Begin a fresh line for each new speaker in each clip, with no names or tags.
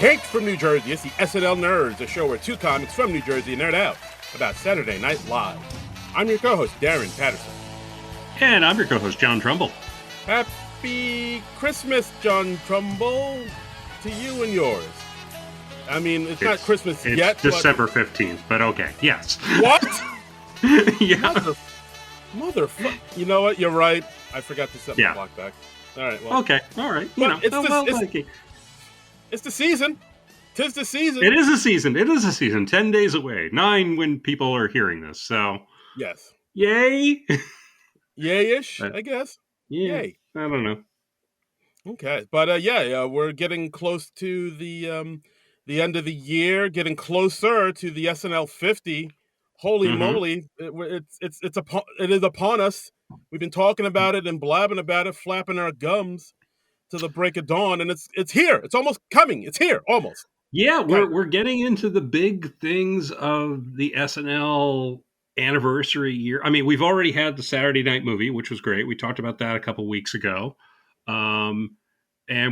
Hank from New Jersey. It's the SNL Nerds, a show where two comics from New Jersey nerd out about Saturday Night Live. I'm your co-host, Darren Patterson.
And I'm your co-host, John Trumbull.
Happy Christmas, John Trumbull, to you and yours. I mean, it's not Christmas yet.
It's December 15th, but okay, yes.
What?
Yeah.
Motherfucker. You know what? You're right. I forgot to set my clock back. All right. Well,
okay. All right.
It's the season. 'Tis the season.
It is a season. It is a season. 10 days away. 9 when people are hearing this. So.
Yes.
Yay.
Yay-ish, I guess.
Yeah.
Yay.
I don't know.
Okay. But we're getting close to the end of the year, getting closer to the SNL 50. Holy moly. It is upon us. We've been talking about it and blabbing about it, flapping our gums to the break of dawn, and it's here. It's almost coming. It's here, almost.
Yeah, we're getting into the big things of the SNL anniversary year. I mean, we've already had the Saturday night movie, which was great. We talked about that a couple weeks ago. And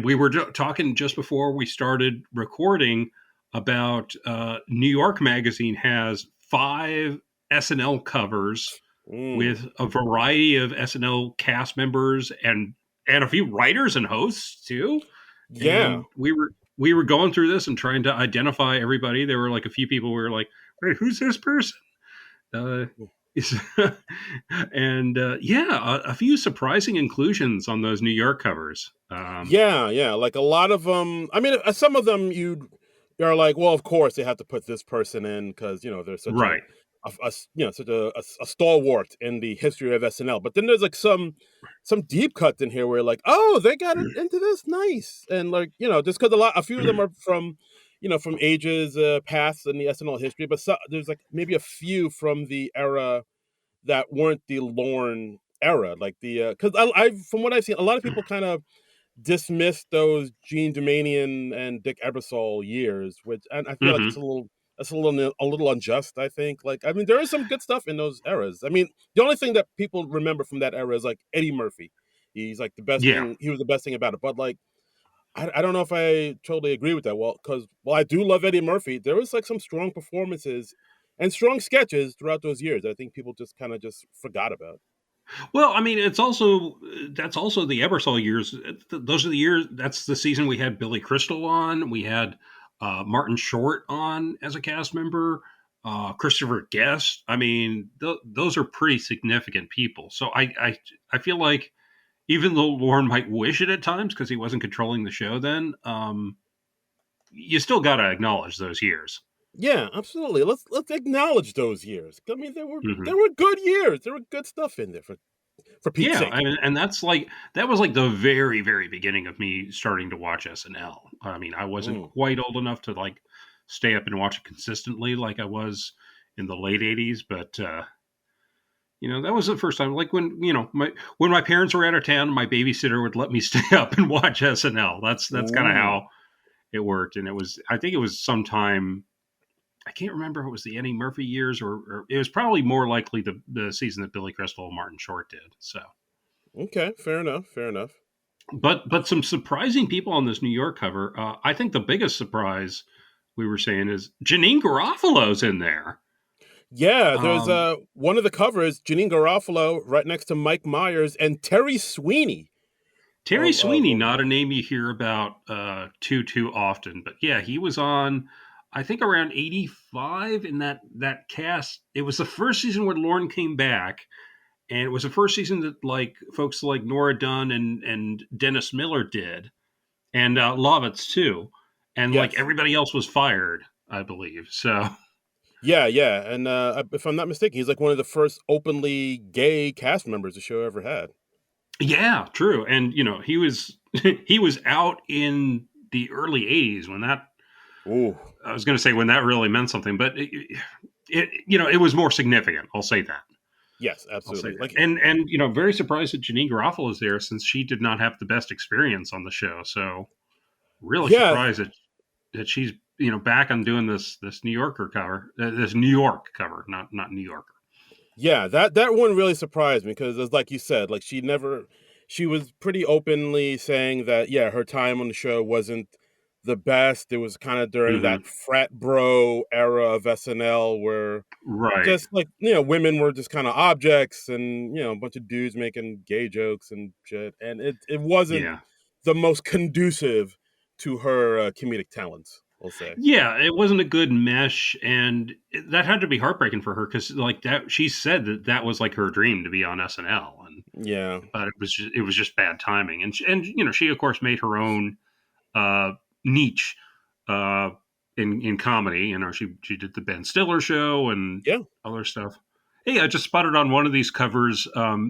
we were talking just before we started recording about New York Magazine has 5 SNL covers with a variety of SNL cast members and a few writers and hosts too.
Yeah.
And we were going through this and trying to identify everybody. There were like a few people we were like, wait, who's this person? A few surprising inclusions on those New York covers.
Like a lot of them. I mean, some of them you're like, well, of course they have to put this person in because they're such a stalwart in the history of SNL. But then there's like some deep cuts in here where like, oh, they got into this, nice, and like just because a few of them are from from ages past in the SNL history, but there's like maybe a few from the era that weren't the Lorne era, like the because I from what I've seen, a lot of people kind of dismissed those Gene Dumanian and Dick Ebersol years, and I feel like it's a little unjust. I think, like, I mean, there is some good stuff in those eras. I mean, the only thing that people remember from that era is like Eddie Murphy. He's like the best thing. He was the best thing about it. But like, I don't know if I totally agree with that. Well, because I do love Eddie Murphy. There was like some strong performances and strong sketches throughout those years. I think people just kind of forgot about.
Well, I mean, that's also the Ebersol years. Those are the years. That's the season we had Billy Crystal on. We had Martin Short on as a cast member. Christopher Guest. I mean, those are pretty significant people. So I feel like even though Lorne might wish it at times because he wasn't controlling the show then, you still got to acknowledge those years.
Yeah, absolutely. Let's acknowledge those years. I mean, there were good years. There were good stuff in there for Pete's sake.
And that was like the very, very beginning of me starting to watch SNL. I mean, I wasn't quite old enough to like stay up and watch it consistently like I was in the late 80s, but that was the first time. Like when my parents were out of town, my babysitter would let me stay up and watch SNL. That's kind of how it worked. And I think it was sometime. I can't remember if it was the Eddie Murphy years or it was probably more likely the season that Billy Crystal and Martin Short did. So,
okay, fair enough.
But some surprising people on this New York cover. I think the biggest surprise we were saying is Janeane Garofalo's in there.
Yeah, there's one of the covers, Janeane Garofalo right next to Mike Myers and Terry Sweeney.
Terry Sweeney, not a name you hear about too often, but yeah, he was on. I think around 85 in that cast. It was the first season where Lorne came back, and it was the first season that like folks like Nora Dunn and Dennis Miller did, and Lovitz too, and like everybody else was fired, I believe. So
yeah, and if I'm not mistaken, he's like one of the first openly gay cast members the show ever had.
Yeah, true, and he was out in the early 80s when that.
Ooh.
I was going to say when that really meant something, but it was more significant. I'll say that.
Yes, absolutely.
Like, and very surprised that Janeane Garofalo is there since she did not have the best experience on the show. So really surprised that she's back on doing this New Yorker cover, this New York cover, not New Yorker.
Yeah, that one really surprised me because, as like you said, like she was pretty openly saying that her time on the show wasn't the best. It was kind of during that
Hmm.
frat bro era of SNL where
Right.
just like, women were just kind of objects and, a bunch of dudes making gay jokes and shit. And it wasn't
Yeah.
the most conducive to her comedic talents, I'll say.
Yeah, it wasn't a good mesh, and that had to be heartbreaking for her because, like that, she said that that was like her dream to be on SNL, and
Yeah.
but it was just bad timing, and she of course made her own uh, niche uh, in comedy. She did the Ben Stiller show and
Yeah.
other stuff. Hey, I just spotted on one of these covers.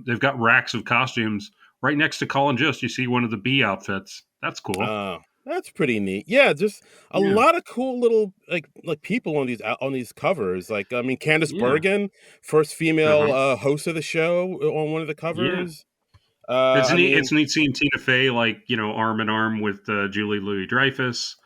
They've got racks of costumes right next to Colin Jost. You see one of the bee outfits. That's cool.
That's pretty neat. Yeah, just a
Yeah,
lot of cool little like people on these covers. Like I mean, Candice
yeah,
Bergen, first female
uh-huh.
host of the show on one of the
Yeah.
covers.
It's
I
neat.
mean,
It's neat seeing Tina Fey like arm in arm with Julie Louis Dreyfus,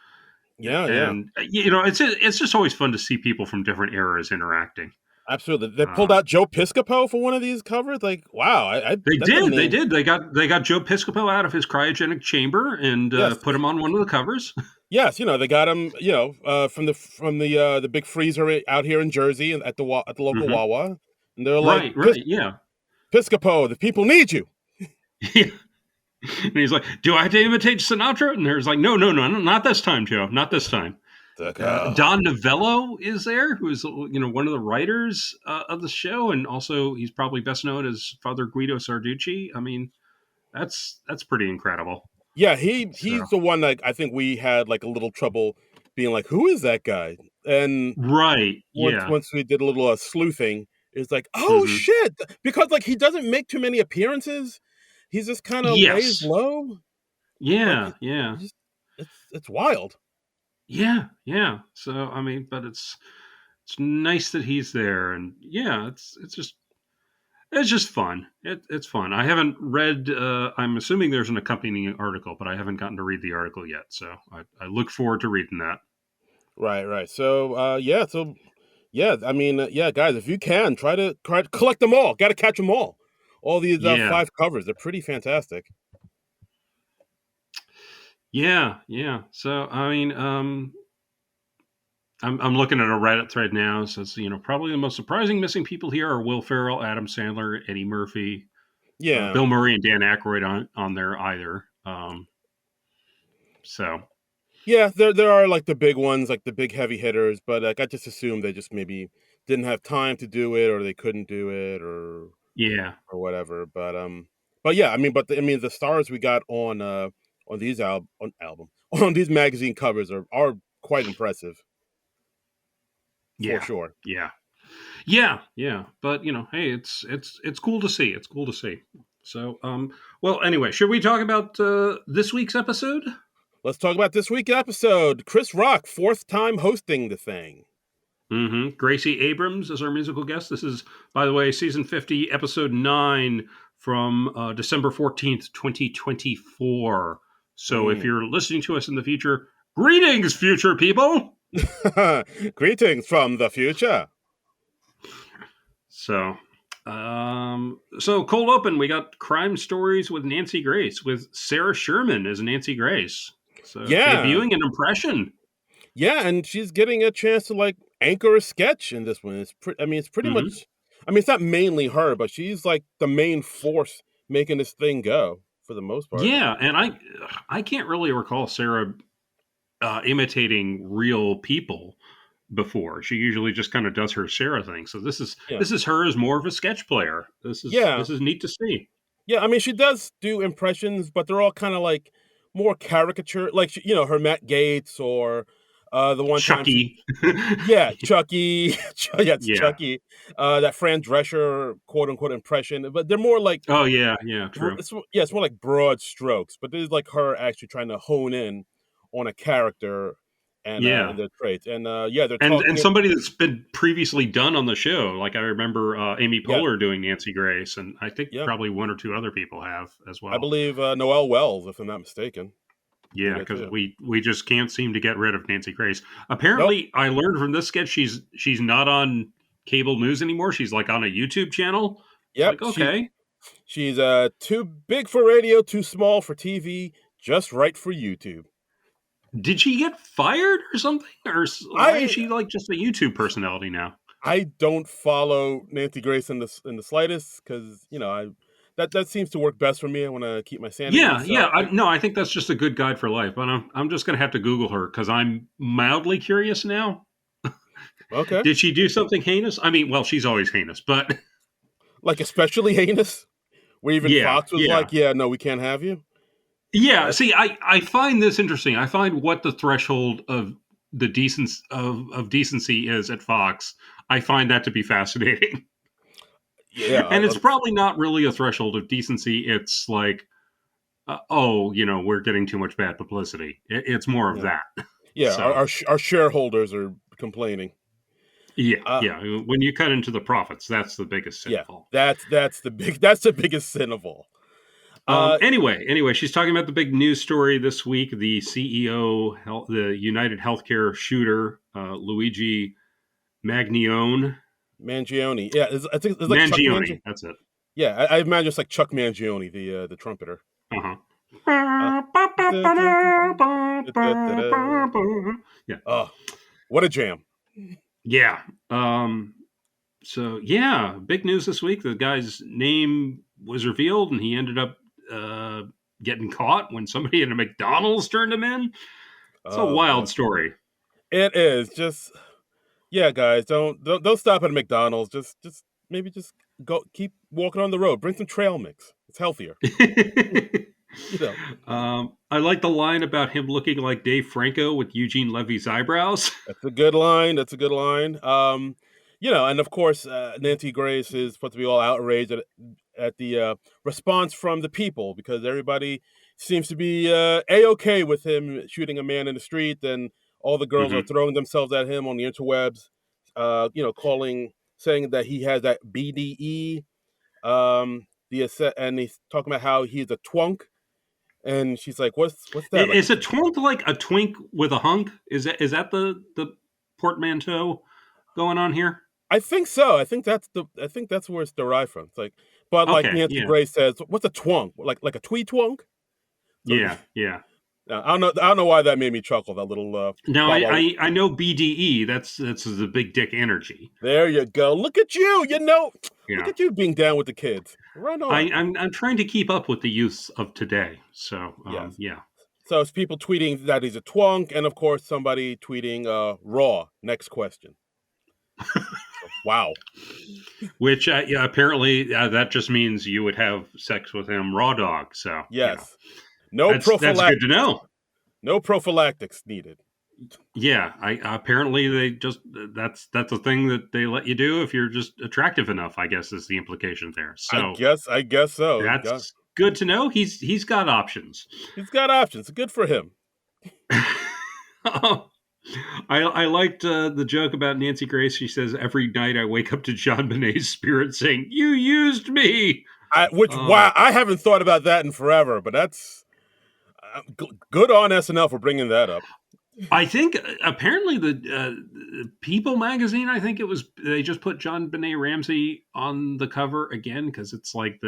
yeah, yeah,
and it's just always fun to see people from different eras interacting.
absolutely. They pulled
Uh,
out Joe Piscopo for one of these covers. Like, wow,
they
that's a
did, they
name.
did. They got Joe Piscopo out of his cryogenic chamber and
Yes,
put him on one of the covers.
yes. They got him. From the big freezer out here in Jersey and at the local
Hmm.
Wawa, and they're like,
Right, right, yeah,
Piscopo, the people need you.
yeah. And he's like, "Do I have to imitate Sinatra?" And there's like, "No, no, no, no, not this time, Joe, not this time."
Like,
Don Novello is there, who's one of the writers of the show, and also he's probably best known as Father Guido Sarducci. I mean, that's pretty incredible.
yeah,
So
he's the one that I think we had like a little trouble being like, who is that guy? And
right, yeah,
once we did a little sleuthing, it's like, oh
hmm,
shit, because like he doesn't make too many appearances. He's just kind of lays
yes,
low. Like
yeah, yeah,
just it's wild.
yeah, yeah. So I mean, but it's nice that he's there, and yeah, it's just fun. It's fun. I haven't read. I'm assuming there's an accompanying article, but I haven't gotten to read the article yet. So I look forward to reading that.
Right, right. So I mean, yeah, guys, if you can try to collect them all. Got to catch them all. All these
Yeah,
five covers, they're pretty fantastic.
yeah, yeah. So I mean, I'm looking at a Reddit thread now. It says probably the most surprising missing people here are Will Ferrell, Adam Sandler, Eddie Murphy,
Yeah.
Bill Murray, and Dan Aykroyd on there either. So
Yeah, there are like the big ones, like the big heavy hitters, but like I just assumed they just maybe didn't have time to do it or they couldn't do it
yeah,
or whatever. But yeah, I mean the stars we got on these album on these magazine covers are quite impressive for
yeah,
sure.
yeah. Yeah, yeah, but hey, it's cool to see. It's cool to see. So, well, anyway, should we talk about this week's episode?
Let's talk about this week's episode. Chris Rock, fourth time hosting the thing.
Gracie Abrams is our musical guest. This is, by the way, season 50, episode 9 from December 14th, 2024. So, if
Mm.
you're listening to us in the future, greetings, future people.
Greetings from the future.
So, so cold open, we got crime stories with Nancy Grace with Sarah Sherman as Nancy Grace. So
Yeah,
debuting an impression.
yeah, and she's getting a chance to like anchor a sketch in this one. I mean, it's pretty
Hmm.
much. I mean, it's not mainly her, but she's like the main force making this thing go for the most part.
Yeah, and I can't really recall Sarah imitating real people before. She usually just kind of does her Sarah thing. So
Yeah,
this is her as more of a sketch player.
yeah,
This is neat to see.
yeah. I mean, she does do impressions, but they're all kind of like more caricature, like her Matt Gates or the one time she.
Chucky.
Yeah, Chucky. Yeah, it's
Yeah.
Chucky. That Fran Drescher quote unquote impression, but they're more like
Oh yeah, yeah, true.
it's more like broad strokes, but this is like her actually trying to hone in on a character
Yeah.
and their traits. And yeah, they're
And
talking.
somebody that's been previously done on the show. Like I remember Amy
Yeah,
Poehler doing Nancy Grace, and I think
yeah.
probably one or two other people have as
I
well.
believe Noel Wells, if I'm not mistaken, did
Yeah,
it
because
too.
we just can't seem to get rid of Nancy Grace.
Nope.
Apparently, I learned from this sketch she's not on cable news anymore. She's like on a YouTube channel. It's
Yep.
like okay,
She's too big for radio, too small for TV, just right for YouTube.
Did she get fired or something? Why is
I
she like just a YouTube personality now?
I don't follow Nancy Grace in the slightest because that seems to work best for me. I want to keep my sanity,
Yeah, yeah.
so I
No, I think that's just a good guide for life. But I'm just gonna have to Google her because I'm mildly curious now.
okay,
Did she do something heinous? I mean, well, she's always heinous, but
like especially heinous, where even
yeah,
Fox was
yeah,
like, "Yeah, no, we can't have you."
yeah.
That
See, I find this interesting. I find what the threshold of the decence of decency is at Fox. I find that to be fascinating,
yeah,
and it's probably not really a threshold of decency. It's like, oh, we're getting too much bad publicity. It's more of
yeah,
that.
yeah. Our
So
our shareholders are complaining.
yeah,
Uh,
yeah. When you cut into the profits, that's the biggest sin
yeah,
of all.
that's the biggest sin of all. Uh,
Anyway, she's talking about the big news story this week. The CEO, the United Healthcare shooter, Luigi Magnione,
Mangione, yeah, I think it's like Chuck
Mangione.
Mangione.
That's it.
Yeah, I imagine it's like Chuck Mangione, the trumpeter.
Uh
Uh,
yeah,
oh, what a jam!
yeah. So yeah, big news this week. The guy's name was revealed, and he ended up uh, getting caught when somebody at a McDonald's turned him in. It's a
Oh
wild
god,
story.
it is just yeah, guys. Don't stop at McDonald's. Just maybe just go keep walking on the road. Bring some trail mix. It's healthier. You know,
I like the line about him looking like Dave Franco with Eugene Levy's eyebrows.
that's a good line. That's a good line. And of course, Nancy Grace is supposed to be all outraged at the response from the people because everybody seems to be a-okay with him shooting a man in the street, and all the girls are
hmm
throwing themselves at him on the interwebs, saying that he has that BDE, and he's talking about how he's a twunk, and she's like, "What's that? Like,
Is a twink like a twink with a hunk? Is that the portmanteau going on here?
I think so. I think that's where it's derived from. It's like, but like
Okay,
Nancy
yeah,
Grace says, what's a twunk? Like a twee twunk? So
yeah, yeah.
I don't know why that made me chuckle. That little
Now
blah
I,
blah.
I I know BDE. That's the big dick energy.
There you go. Look at you. Look
Yeah,
at you being down with the kids. Right on.
I'm trying to keep up with the youth of today. So
Yes.
yeah.
So it's people tweeting that he's a twunk, and of course somebody tweeting raw. Next question. Wow.
Which yeah, apparently that just means you would have sex with him raw dog. So
Yes. No
that's good to
prophylactics.
know.
No prophylactics needed.
Yeah, I apparently they just that's a thing that they let you do if you're just attractive enough. I guess is the implication there. So
I guess so.
that's good to know. He's got options.
He's got options. Good for him.
I liked the joke about Nancy Grace. She says every night I wake up to John Bonet's spirit saying, "You used me."
Wow, I haven't thought about that in forever, but that's good on SNL for bringing that up.
I think apparently the People magazine. I think it was they just put John Benet Ramsey on the cover again because it's like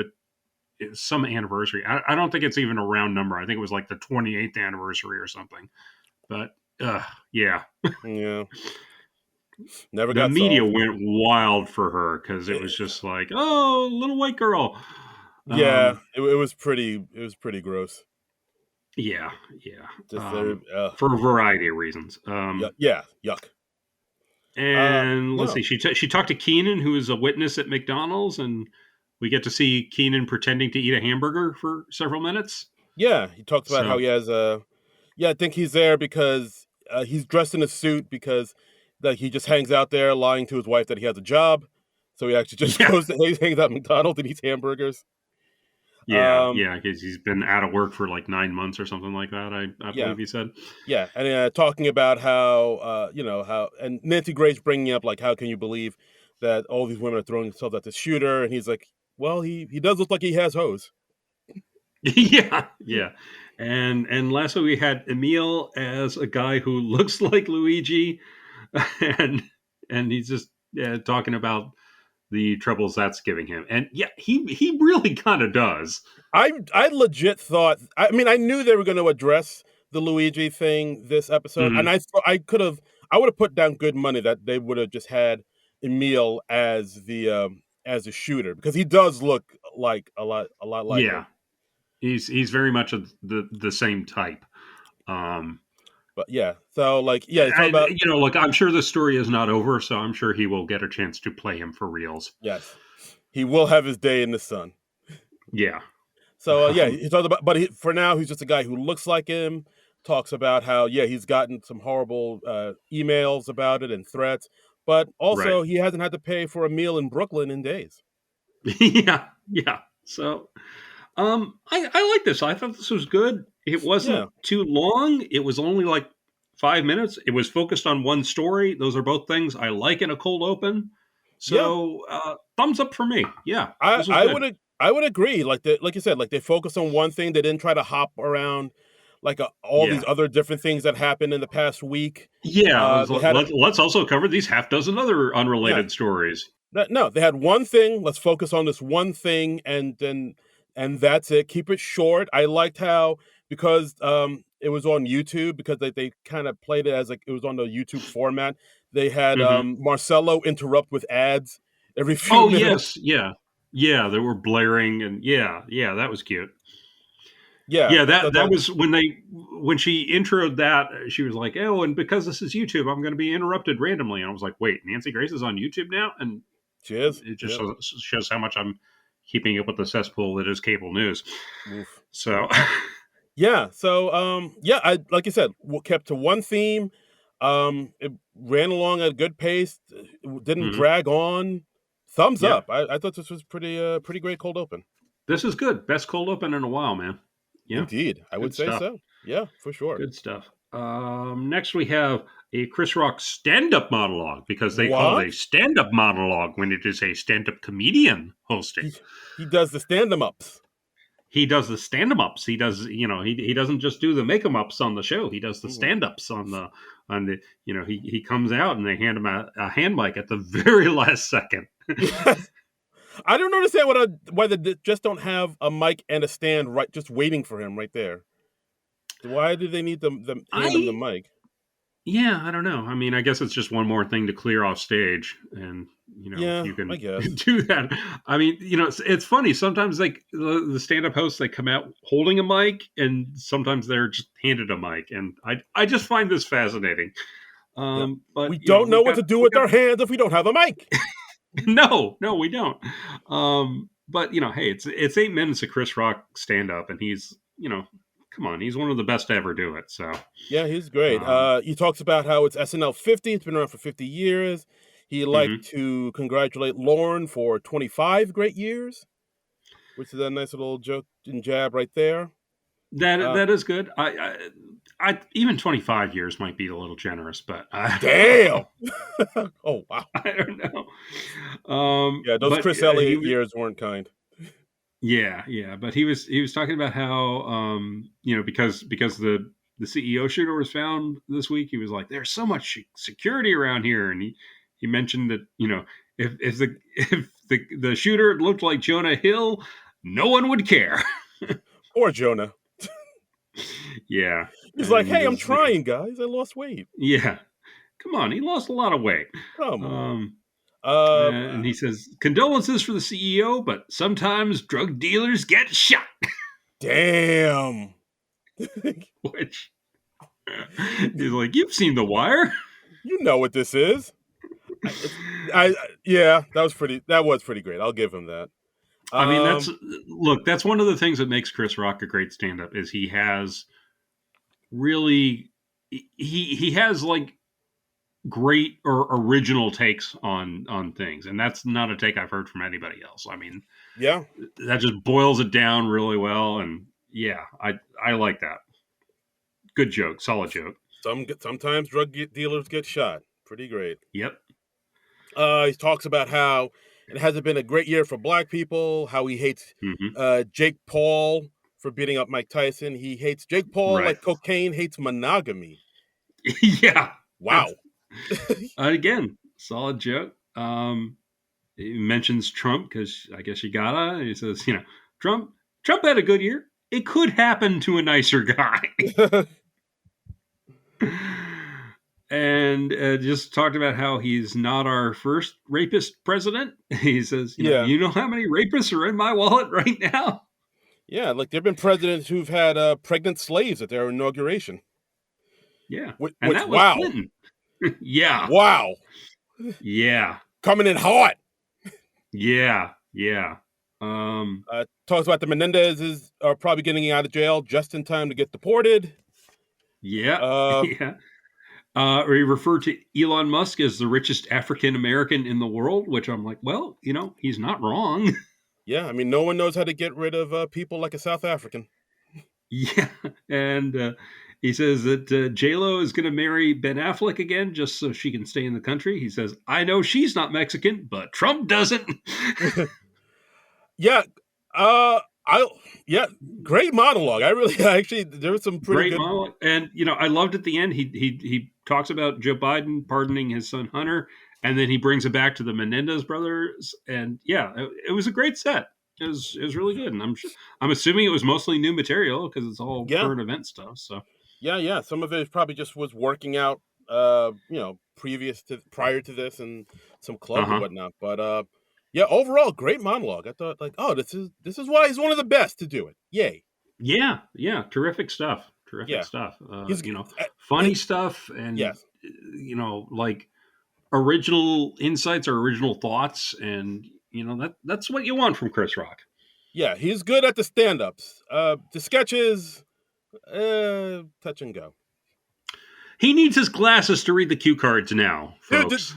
it's some anniversary. I don't think it's even a round number. I think it was like the 28th anniversary or something. But yeah,
Yeah, never
the
got
media
solved.
went wild for her because it was just like, oh, little white girl.
Yeah,
Um,
it was pretty. It was pretty gross.
yeah, yeah.
Just
For a variety of reasons.
yeah, yuck.
And let's
No,
see, she talked to Keenan, who is a witness at McDonald's, and we get to see Keenan pretending to eat a hamburger for several minutes.
yeah, he talks about how
So
he has yeah, I think he's there because he's dressed in a suit because that he just hangs out there lying to his wife that he has a job. So he actually just
yeah,
he hangs out at McDonald's and eats hamburgers.
yeah,
Um,
yeah, because he's been out of work for like 9 months or something like that. I
yeah,
believe he said.
yeah, and talking about how how and Nancy Grace bringing up like how can you believe that all these women are throwing themselves at the shooter, and he's like, well, he does look like he has hose.
Yeah, yeah. And lastly, we had Emil as a guy who looks like Luigi, and he's just talking about the troubles that's giving him. And yeah, he really kind of does.
I legit thought. I mean, I knew they were going to address the Luigi thing this episode, and
Mhm.
I would have put down good money that they would have just had Emil as a shooter because he does look like a lot like
Yeah,
him.
he's very much of the same type. Um,
But yeah, so like yeah, you talk about
look, I'm sure the story is not over, so I'm sure he will get a chance to play him for reals.
yes, he will have his day in the sun.
Yeah.
So yeah,
Um,
he talks about, but for now he's just a guy who looks like him. Talks about how yeah he's gotten some horrible emails about it and threats, but
right.
also he hasn't had to pay for a meal in Brooklyn in days.
Yeah, yeah. So, I like this. I thought this was good. It
Yeah,
wasn't too long. It was only like 5 minutes. It was focused on one story. Those are both things I like in a cold open.
yeah,
So, thumbs up for me. Yeah,
I
this was
I
good.
would I would agree. Like you said, like they focus on one thing. They didn't try to hop around like all these
Yeah.
other different things that happened in the past week.
Yeah,
They had
let's also cover these half dozen other
yeah.
unrelated stories.
No, they had one thing. Let's focus on this one thing, and that's it. Keep it short. I liked how because it was on YouTube because they kind of played it as like it was on the YouTube format. They had
Mhm.
Marcelo interrupt with ads every few
Oh,
minutes.
yes, yeah. Yeah, they were blaring and yeah, that was cute.
Yeah,
Yeah,
I thought
that
that
was when she introed that, she was like, "Oh, and because this is YouTube, I'm gonna be interrupted randomly." And I was like, "Wait, Nancy Grace is on YouTube now?" And
she is.
it just
Yep.
shows how much I'm keeping up with the cesspool that is cable news.
Oof.
So,
Yeah. So yeah, I like you said, kept to one theme. It ran along at a good pace. It didn't
mhm.
drag on. Thumbs
Yeah,
up. I thought this was pretty great cold open.
this is good. Best cold open in a while, man. Yeah,
Indeed, I would
good
say
stuff.
so. Yeah, for sure.
Good stuff. Next, we have a Chris Rock stand up monologue because they call it a
What?
stand up monologue when it is a stand up comedian hosting.
He does the stand 'em ups.
He does the stand em ups. He does, he doesn't just do the make em ups on the show. He does the
Mhm.
stand ups on the, he comes out and they hand him a hand mic at the very last second.
Yes. I don't understand why they just don't have a mic and a stand right just waiting for him right there. Why do they need them hand him the
I
mic?
Yeah, I don't know. I mean, I guess it's just one more thing to clear off stage, and
Yeah,
you
I
can
guess.
do that. I mean, it's funny. Sometimes like the stand-up hosts, they come out holding a mic, and sometimes they're just handed a mic, and I just find this fascinating.
Yep.
But
We don't know
we've
what
got
to do
we
with
got
our hands if we don't have a mic.
no, we don't. But hey, it's 8 minutes of Chris Rock stand up, and he's come on, he's one of the best to ever do it. So.
Yeah, he's great.
Um,
He talks about how it's SNL 50. It's been around for 50 years. He liked
mhm.
to congratulate Lauren for 25 great years, which is a nice little joke and jab right there.
That
Uh,
that is good. I even 25 years might be a little generous, but
Damn. Oh wow.
I don't know.
Yeah, those
But
Chris
he
Elliott
was
years weren't kind.
yeah. But he was talking about how because the CEO shooter was found this week. He was like, "There's so much security around here," and he mentioned that if the if the shooter looked like Jonah Hill, no one would care.
Poor Jonah.
Yeah,
He's like,
and he
"Hey, I'm
goes,
trying, guys. I lost weight.
yeah. Come on, he lost a lot of weight.
Come on."
Um,
Um,
and he says, condolences for the CEO, but sometimes drug dealers get shot.
damn.
Which he's like, you've seen The Wire.
You know what this is. I, it's, yeah, that was pretty great. I'll give him that.
I mean,
Um,
that's one of the things that makes Chris Rock a great stand up is he has really, he has like great or original takes on things. And that's not a take I've heard from anybody else. I mean,
yeah,
that just boils it down really well. And yeah, I like that. Good joke, solid joke.
sometimes drug dealers get shot. Pretty great.
Yep.
He talks about how it hasn't been a great year for black people, how he hates
Hmm.
Jake Paul for beating up Mike Tyson. He hates Jake Paul
Right.
like cocaine hates monogamy.
Yeah.
Wow.
Again, solid joke. He mentions Trump because I guess you gotta. He says, Trump had a good year. It could happen to a nicer guy. and just talked about how he's not our first rapist president. He says,
Yeah.
you know how many rapists are in my wallet right now?
Yeah, like there have been presidents who've had pregnant slaves at their inauguration.
Yeah. And
Which
that was
wow,
Clinton. Yeah.
wow,
Yeah.
coming in hot.
Yeah. Yeah. Um,
Talks about the Menendezes are probably getting out of jail just in time to get deported.
yeah.
Uh,
Yeah. Or he referred to Elon Musk as the richest African American in the world, which I'm like, well, he's not wrong.
yeah, I mean, no one knows how to get rid of people like a South African.
Yeah. And he says that J-Lo is going to marry Ben Affleck again just so she can stay in the country. He says, I know she's not Mexican, but Trump doesn't.
Yeah, I yeah, great monologue. I really actually there was some pretty
Great
good.
monologue. And, I loved at the end, he talks about Joe Biden pardoning his son Hunter, and then he brings it back to the Menendez brothers. And yeah, it was a great set. It was really good. And I'm assuming it was mostly new material because it's all
Yeah,
current event stuff. So,
yeah. Some of it probably just was working out, prior to this and some clubs and
uh-huh.
whatnot. But yeah, overall, great monologue. I thought like, oh, this is why he's one of the best to do it. Yay.
Yeah, yeah, terrific stuff. Terrific
Yeah,
stuff.
he's
Funny
it,
stuff, and
yes,
like original insights or original thoughts, and that's what you want from Chris Rock.
yeah, he's good at the stand-ups. The sketches, touch and go.
He needs his glasses to read the cue cards now,
Dude,
folks.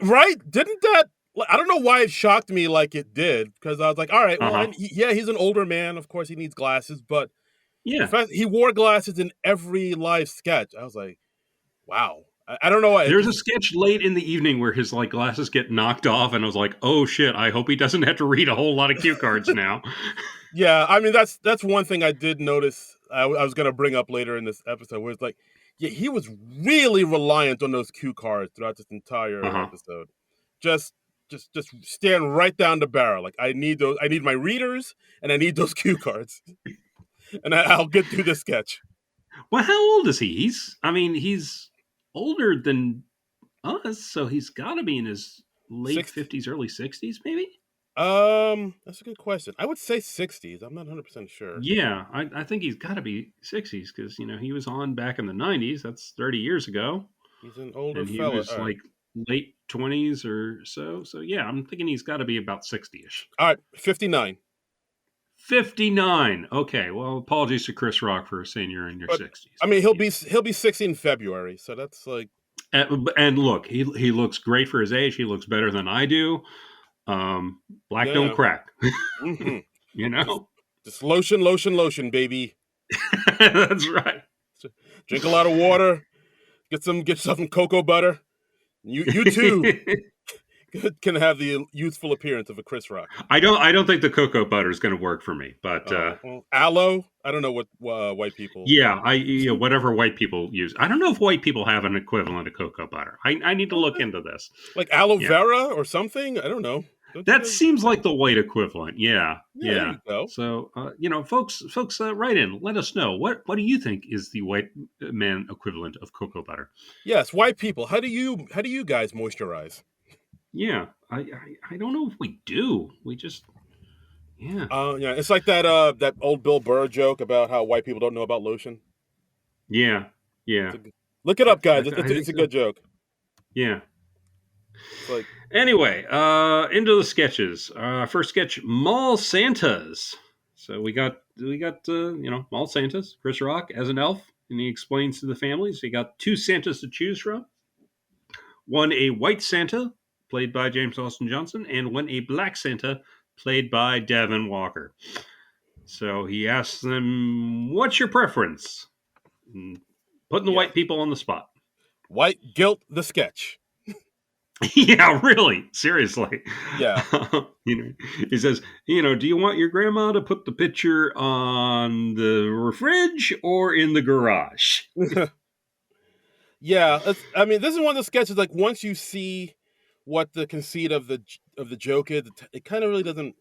right? Didn't that? I don't know why it shocked me like it did because I was like, all right,
Uh
well,
huh.
yeah, he's an older man. Of course, he needs glasses, but the
Yeah.
fact he wore glasses in every live sketch, I was like, wow. I don't know why.
There's a sketch late in the evening where his glasses get knocked off, and I was like, "Oh shit! I hope he doesn't have to read a whole lot of cue cards now."
Yeah, I mean that's one thing I did notice. I was gonna bring up later in this episode, where it's like, yeah, he was really reliant on those cue cards throughout this
Uh
entire
huh.
episode. Just, just stand right down the barrel. Like I need those. I need my readers, and I need those cue cards, and I'll get through the sketch.
Well, how old is he? He's older than us, so he's got to be in his late
Six.
50s, early 60s, maybe.
That's a good question. I would say 60s. I'm not 100% sure.
Yeah, I think he's got to be 60s because he was on back in the 90s. That's 30 years ago,
He's an older
and he
fella.
was
All right.
like late 20s or so. So yeah, I'm thinking he's got to be about 60ish.
All right. 59.
59. Okay, well, apologies to Chris Rock for saying you're in your
But
60s,
I
but
mean, he'll be 60 in February, so that's like
and look, he looks great for his age. He looks better than I do. Black don't
yeah.
crack,
Mm-hmm.
you
Just,
know.
just lotion, baby.
That's right.
Drink a lot of water. Get yourself some cocoa butter. You too can have the youthful appearance of a Chris Rock.
I don't think the cocoa butter is going to work for me, but
Well, aloe. I don't know what white people.
yeah, whatever white people use. I don't know if white people have an equivalent of cocoa butter. I need to look into this.
Like aloe
Yeah,
vera or something. I don't know. Don't you
that
guys?
seems like the white equivalent. Yeah,
Yeah, there
yeah.
you go.
So folks, write in. Let us know what do you think is the white man equivalent of cocoa butter.
Yes, white people. How do you guys moisturize?
Yeah, I don't know if we do. We just yeah
Yeah, it's like that old Bill Burr joke about how white people don't know about lotion.
yeah
It's
yeah.
look it
I,
up, guys.
I,
It's,
I
it's,
think
it's a
so.
good joke.
Yeah.
It's like,
Anyway, into the sketches. First sketch, Mall Santas. So we got Mall Santas, Chris Rock as an elf, and he explains to the families. He got two Santas to choose from. One a white Santa, played by James Austin Johnson, and one a black Santa, played by Devin Walker. So he asks them, "What's your preference?" And putting the
yeah,
white people on the spot.
white guilt the sketch.
Yeah, really, seriously.
Yeah,
He says, do you want your grandma to put the picture on the fridge or in the garage?
yeah. I mean, this is one of the sketches. Like once you see what the conceit of the joke is, it kind of really doesn't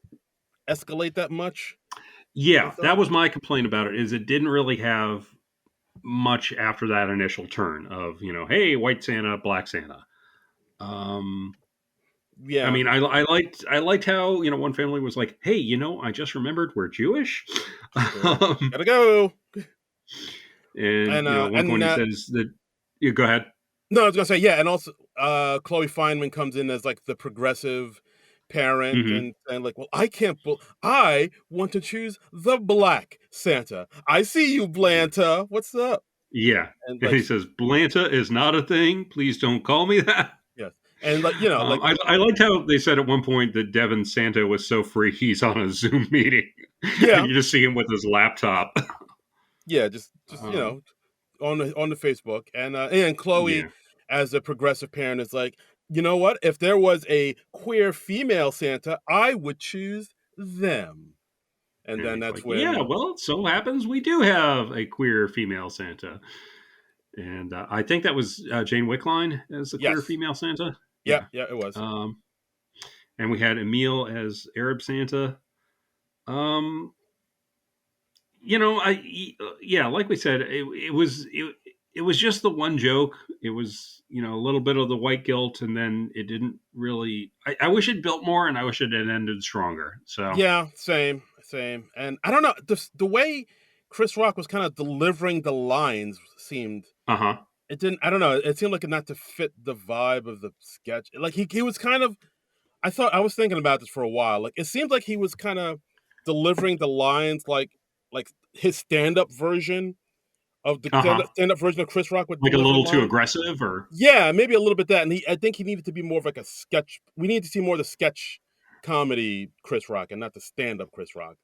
escalate that much. I
Yeah, that
thought.
was my complaint about it. Is it didn't really have much after that initial turn of, hey, white Santa, black Santa. I
Yeah.
mean, I liked how, one family was like, hey, I just remembered we're Jewish.
Gotta go.
And at one
And
point he says that, you go ahead.
no, I was gonna say, yeah, and also Chloe Fineman comes in as like the progressive parent
Hmm.
and like, well, I want to choose the black Santa. I see you,
Yeah.
Blanta. What's up?
Yeah.
And
And
like,
he says, Blanta is not a thing. Please don't call me that.
yes, and like, you know, like,
I liked how they said at one point that Devin Santa was so free he's on a Zoom meeting, and
yeah,
you just see him with his laptop.
yeah, just
Um,
on the Facebook, and Chloe
yeah,
as a progressive parent is like, you know what? If there was a queer female Santa, I would choose them. And
and
then
he's
that's
like, yeah,
when,
well, it so happens we do have a queer female Santa, and I think that was Jane Wickline as the queer
yes,
female Santa.
yeah,
Yeah,
yeah, it was.
um, and we had Emil as Arab Santa. Um, yeah, like we said, it was just the one joke. It was, a little bit of the white guilt, and then it didn't really. I wish it built more, and I wish it had ended stronger. So,
Yeah, same. And I don't know, the way Chris Rock was kind of delivering the lines seemed
uh-huh,
it didn't I don't know, it seemed like it not to fit the vibe of the sketch. Like he was kind of I was thinking about this for a while. Like it seemed like he was kind of delivering the lines like his stand-up version of the
uh-huh,
stand-up version of Chris Rock would
like a
deliver
little too
lines.
aggressive, or
Yeah, maybe a little bit that, and I think he needed to be more of like a sketch. We need to see more of the sketch comedy Chris Rock and not the stand-up Chris Rock.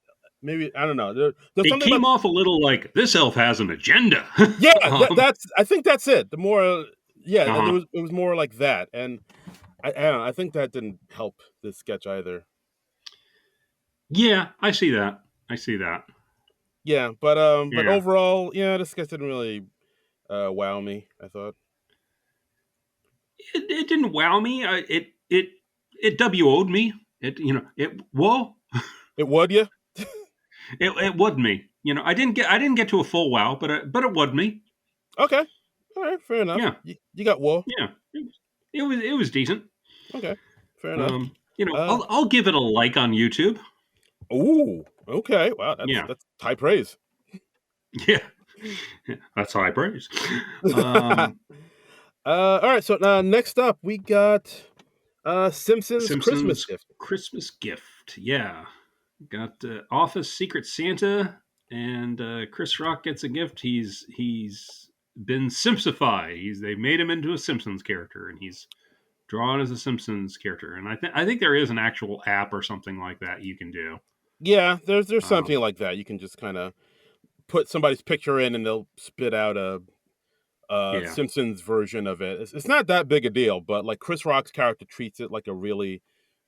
Maybe I don't know. There's
it
something about
came off a little like this elf has an agenda.
yeah.
um,
That's I think that's it. The more yeah,
uh-huh.
it was more like that, and I don't know. I think that didn't help this sketch either.
Yeah, I see that. I see that.
Yeah, but
Yeah,
overall, yeah, this sketch didn't really wow me. I thought
it didn't wow me. It WO'd me. It whoa.
it would you.
It would me. I didn't get to a full wow, but it would me.
Okay, all right, fair enough.
Yeah,
You got wool.
yeah. It was decent.
Okay, fair enough. Uh,
I'll give it a like on YouTube.
ooh, okay. Wow,
Yeah,
that's high praise.
yeah. That's high praise.
All right. So next up, we got Simpsons Christmas
Simpsons
gift.
Christmas gift. Yeah, got Office Secret Santa, and Chris Rock gets a gift. He's been Simpsified. They made him into a Simpsons character, and he's drawn as a Simpsons character. And I think there is an actual app or something like that you can do.
Yeah, there's
Um,
something like that. You can just kind of put somebody's picture in, and they'll spit out a
yeah.
Simpsons version of it. It's not that big a deal, but like Chris Rock's character treats it like a really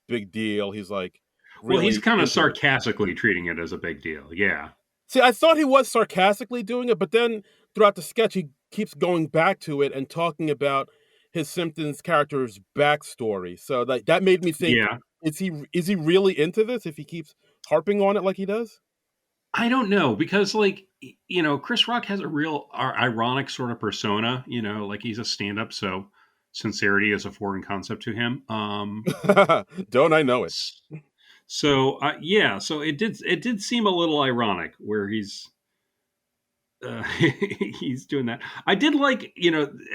big deal. He's like
Well, he's
really
kind of
into it.
sarcastically treating it as a big deal. Yeah.
See, I thought he was sarcastically doing it, but then throughout the sketch, he keeps going back to it and talking about his Simpsons character's backstory. So like that made me think:
Yeah.
is he really into this? If he keeps harping on it like he does?
I don't know because, like, Chris Rock has a real ironic sort of persona. Like he's a stand-up, so sincerity is a foreign concept to him.
Don't I know it?
s- so yeah, so it did seem a little ironic where he's doing that. I did like,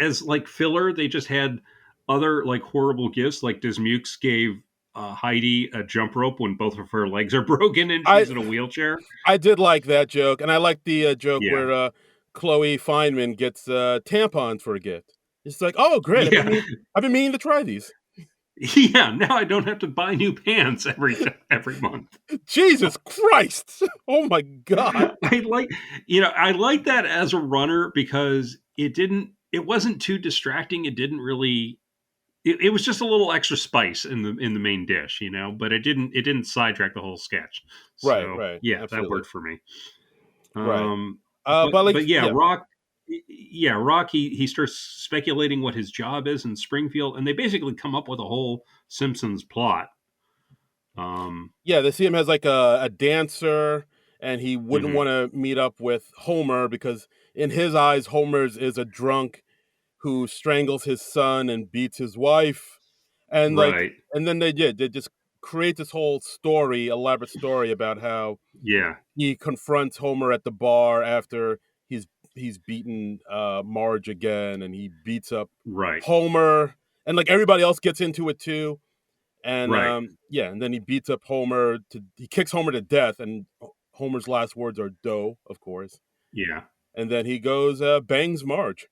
as like filler, they just had other like horrible gifts. Like Dismukes gave Heidi a jump rope when both of her legs are broken and
I
she's in a wheelchair.
I did like that joke, and I like the joke
Yeah,
where Chloe Feynman gets tampons for a gift. It's like, oh great,
yeah,
I've been meaning to try these.
yeah. Now I don't have to buy new pants every month.
Jesus Christ! Oh my God!
I like that as a runner because it wasn't too distracting. It didn't really. It was just a little extra spice in the main dish, but it didn't sidetrack the whole sketch.
Right,
So
right,
yeah, that
absolutely,
worked for me.
right.
But
But like,
but yeah,
yeah,
Rock. He starts speculating what his job is in Springfield, and they basically come up with a whole Simpsons plot. Um,
yeah, they see him as like a dancer, and he wouldn't
Hmm.
want to meet up with Homer because in his eyes, Homer's is a drunk who strangles his son and beats his wife, and
Right.
and then they just create this whole story, elaborate story about how
Yeah.
he confronts Homer at the bar after he's he's beaten Marge again, and he beats up
Right.
Homer, and like everybody else gets into it too. And
Right.
yeah, and then he beats up Homer he kicks Homer to death, and Homer's last words are "dough," of course.
Yeah.
And then he goes bangs Marge.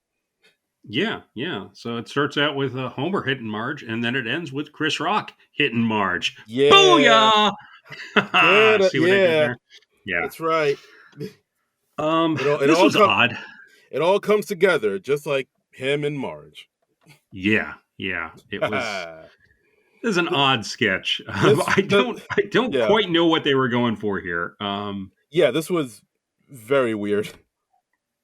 Yeah. Yeah. So it starts out with Homer hitting Marge, and then it ends with Chris Rock hitting Marge.
Yeah,
Booyah! See what I did
yeah,
there? Yeah.
that's right. It
This
all
was
comes
odd.
it all comes together just like him and Marge.
Yeah. Yeah. It was an odd sketch.
this
I don't
yeah.
quite know what they were going for here.
Yeah, this was very weird.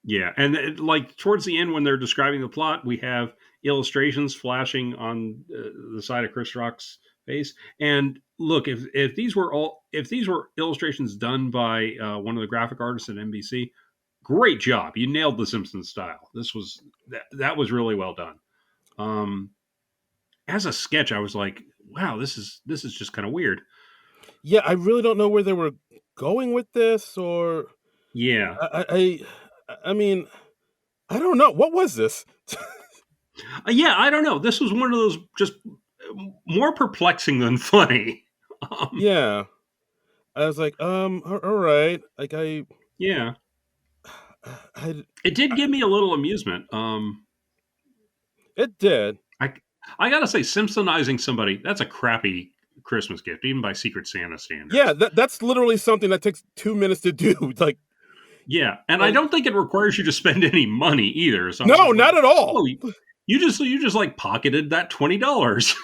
Yeah, and like towards the end when they're describing the plot, we have illustrations flashing on the side of Chris Rock's face. And look, if these were illustrations done by one of the graphic artists at NBC, great job. You nailed the Simpsons style. That was really well done. Um, as a sketch, I was like, wow, this is just kind of weird.
Yeah, I really don't know where they were going with this, or
Yeah.
I mean, I don't know. What was this?
Yeah, I don't know. This was one of those just more perplexing than funny. Um,
Yeah. I was like, all right. Like
yeah,
I
it did give me a little amusement.
it did.
I I gotta say, Simpsonizing somebody, that's a crappy Christmas gift, even by Secret Santa
Yeah,
standards.
that's literally something that takes 2 minutes to do.
Yeah, and I
Like
don't think it requires you to spend any money either. So I was
no,
just like,
not at all.
oh, you just like pocketed that $20.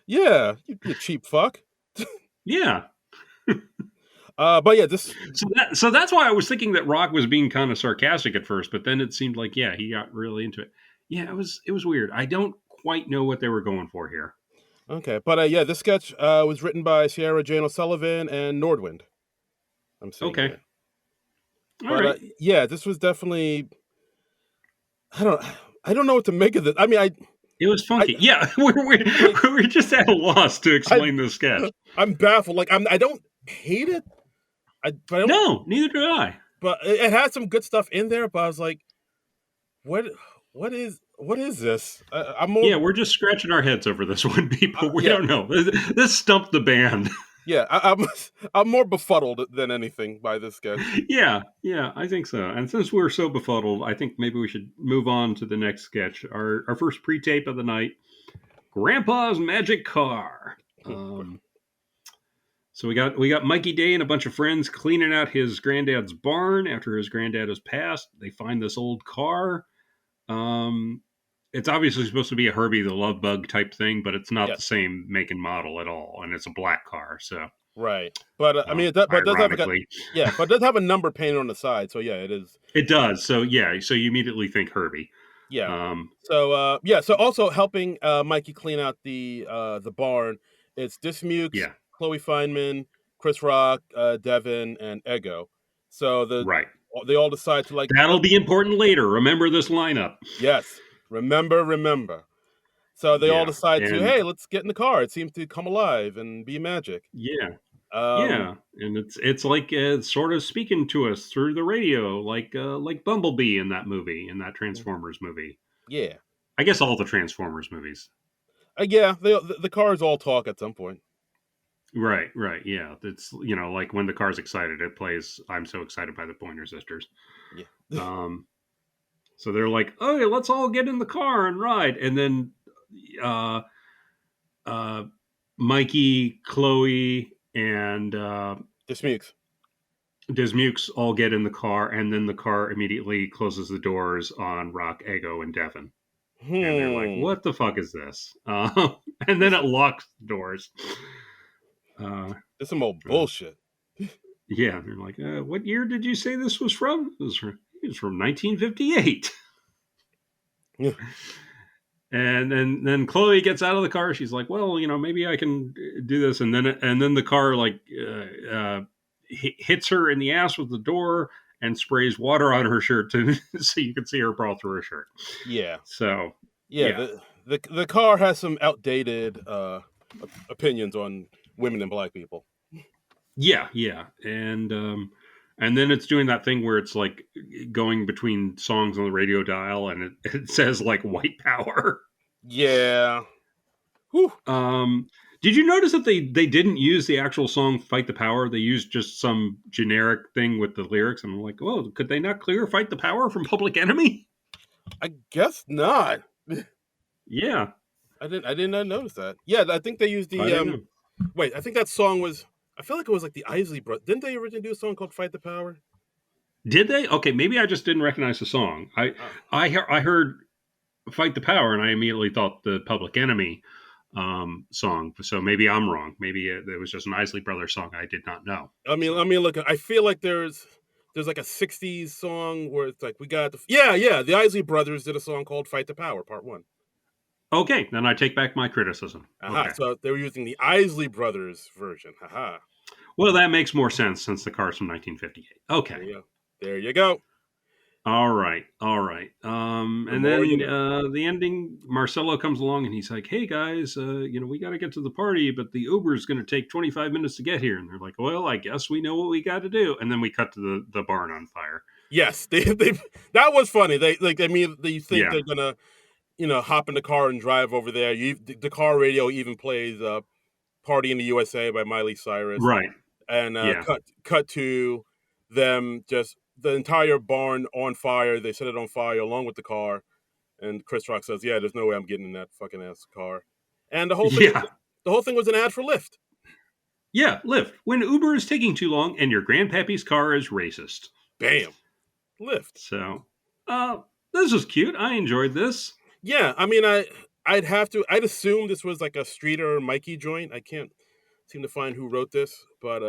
Yeah, you cheap fuck.
Yeah.
But yeah, this
So that's why I was thinking that Rock was being kind of sarcastic at first, but then it seemed like yeah, he got really into it. Yeah, it was weird. I don't quite know what they were going for here.
okay. But yeah, this sketch was written by Sierra Jane O'Sullivan and Nordwind. I'm seeing
Okay.
here.
All
But
right.
yeah, this was definitely I don't I don't know what to make of this. I mean,
It was
I
funky. Yeah,
like
we're just at a loss to
I
explain this sketch.
I'm baffled. Like I don't hate it. But I don't.
No, neither do I.
But it had some good stuff in there. But I was like, what? What is this? I'm more.
Yeah, we're just scratching our heads over this one, people. We
Yeah,
don't know. This stumped the band.
yeah. I'm more befuddled than anything by this sketch.
Yeah, yeah, I think so. And since we're so befuddled, I think maybe we should move on to the next sketch. Our first pre-tape of the night, Grandpa's Magic Car. So we got Mikey Day and a bunch of friends cleaning out his granddad's barn after his granddad has passed. They find this old car. Um, it's obviously supposed to be a Herbie the Love Bug type thing, but it's not the
Yes,
same make and model at all, and it's a black car. So,
right. But I mean, but it does have like a
ironically,
yeah, but it does have a number painted on the side. So yeah, it is.
it does. So yeah, so you immediately think Herbie.
Yeah.
Um,
So yeah. So also helping Mikey clean out the barn. It's Dismukes,
yeah,
Chloe Feynman, Chris Rock, Devin, and Ego. So
right.
they all decide to like
That'll be important later. Remember this lineup.
yes, remember. So they all
Yeah,
decide to,
and
hey, let's get in the car. It seems to come alive and be magic.
yeah,
Um,
yeah, and it's like sort of speaking to us through the radio, like Bumblebee in that movie, in that Transformers movie.
yeah,
I guess all the Transformers movies.
yeah. The cars all talk at some point.
Right, right, yeah. It's like when the car's excited, it plays "I'm so excited" by the Pointer Sisters.
Yeah,
Um, so they're like, "Okay, let's all get in the car and ride," and then uh, uh, Mikey, Chloe, and
Dismukes.
Dismukes all get in the car, and then the car immediately closes the doors on Rock, Ego, and Devin. And they're like,
Hmm.
"What the fuck is this?" And then it locks the doors. Uh,
This is some old
uh,
bullshit.
yeah, they're like, "What year did you say this was from?" It was from 1958.
Yeah.
And then Chloe gets out of the car. She's like, "Well, maybe I can do this." And then the car like hits her in the ass with the door and sprays water on her shirt so you can see her crawl through her shirt.
Yeah.
So
Yeah,
yeah,
the car has some outdated opinions on women and black people.
yeah, and then it's doing that thing where it's like going between songs on the radio dial, and it says like white power.
Yeah. Whew.
Did you notice that they didn't use the actual song "Fight the Power"? They used just some generic thing with the lyrics, and I'm like, oh, could they not clear "Fight the Power" from Public Enemy?
I guess not.
Yeah,
I did not notice that. Yeah, I think they used
I
the
didn't know.
wait, I think that song was I feel like it was like the Isley Brothers. Didn't they originally do a song called Fight the Power?
Did they? Okay, maybe I just didn't recognize the song.
Oh.
I heard "Fight the Power" and I immediately thought the Public Enemy song. So maybe I'm wrong. Maybe it was just an Isley Brothers song I did not know.
I mean,
So.
let me look. I feel like there's like a '60s song where it's like we got the the Isley Brothers did a song called "Fight the Power" Part 1.
Okay, then I take back my criticism.
Aha!
Okay.
So they were using the Isley Brothers version. Haha!
Well, that makes more sense since the car's from 1958. Okay.
There you go. There you go.
All right. And
more
then
you know.
the ending, Marcelo comes along and he's like, "Hey guys, we got to get to the party, but the Uber is going to take 25 minutes to get here." And they're like, "Well, I guess we know what we got to do." And then we cut to the barn on fire.
Yes, they that was funny. They immediately think
Yeah.
they're gonna hop in the car and drive over there. The car radio even plays "Party in the USA" by Miley Cyrus,
Right.
and
Yeah.
cut to them just the entire barn on fire. They set it on fire along with the car, and Chris Rock says, "Yeah, there's no way I'm getting in that fucking ass car." And
Yeah.
the whole thing was an ad for Lyft.
Yeah. Lyft. When Uber is taking too long and your grandpappy's car is racist.
Bam, Lyft.
So, this was cute. I enjoyed this.
Yeah, I mean, I'd assume this was like a Streeter or Mikey joint. I can't seem to find who wrote this, but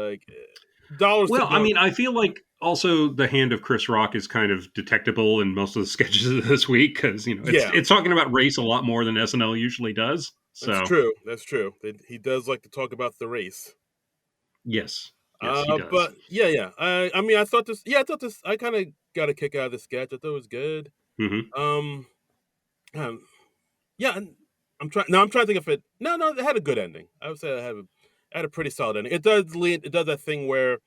dollars to
Well, I
go.
mean, I feel like also the hand of Chris Rock is kind of detectable in most of the sketches of this week because it's talking about race a lot more than SNL usually does. So
That's true. That's true. He does like to talk about the race.
yes, he does.
But yeah. I mean, I thought this. Yeah, I thought this. I kind of got a kick out of the sketch. I thought it was good.
Hmm.
Um, um, yeah. I'm trying. No, I'm trying to think if it. No, it had a good ending. I would say it had a pretty solid ending. It does lead. It does that thing where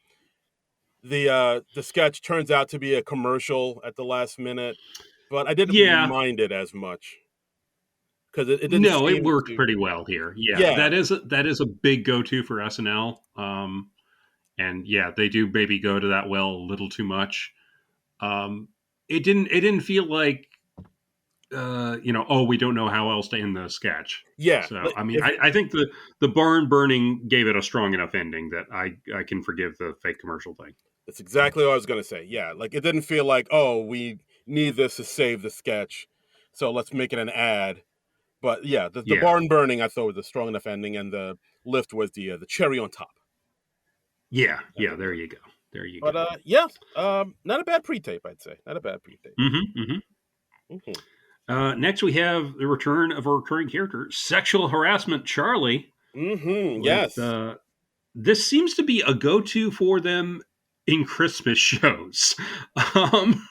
the sketch turns out to be a commercial at the last minute, but I didn't
Yeah,
mind it as much because it didn't
no, it
seem
worked
to.
pretty well here. Yeah,
Yeah,
that is a big go to for SNL. And yeah, they do maybe go to that well a little too much. It didn't feel like oh, we don't know how else to end the sketch.
yeah.
So
Like,
I mean, I think the barn burning gave it a strong enough ending that I can forgive the fake commercial thing.
that's exactly what I was gonna say. Yeah, like it didn't feel like, oh, we need this to save the sketch, so let's make it an ad. But yeah, the
Yeah,
barn burning I thought was a strong enough ending, and the lift was the cherry on top. That
yeah.
was
There
good.
you go. There you
But
go.
yeah, not a bad pre-tape, I'd say. Not a bad pre-tape.
Hmm.
Hmm.
Next, we have the return of a recurring character, sexual harassment Charlie.
Hmm.
With
Yes,
this seems to be a go-to for them in Christmas shows. Um,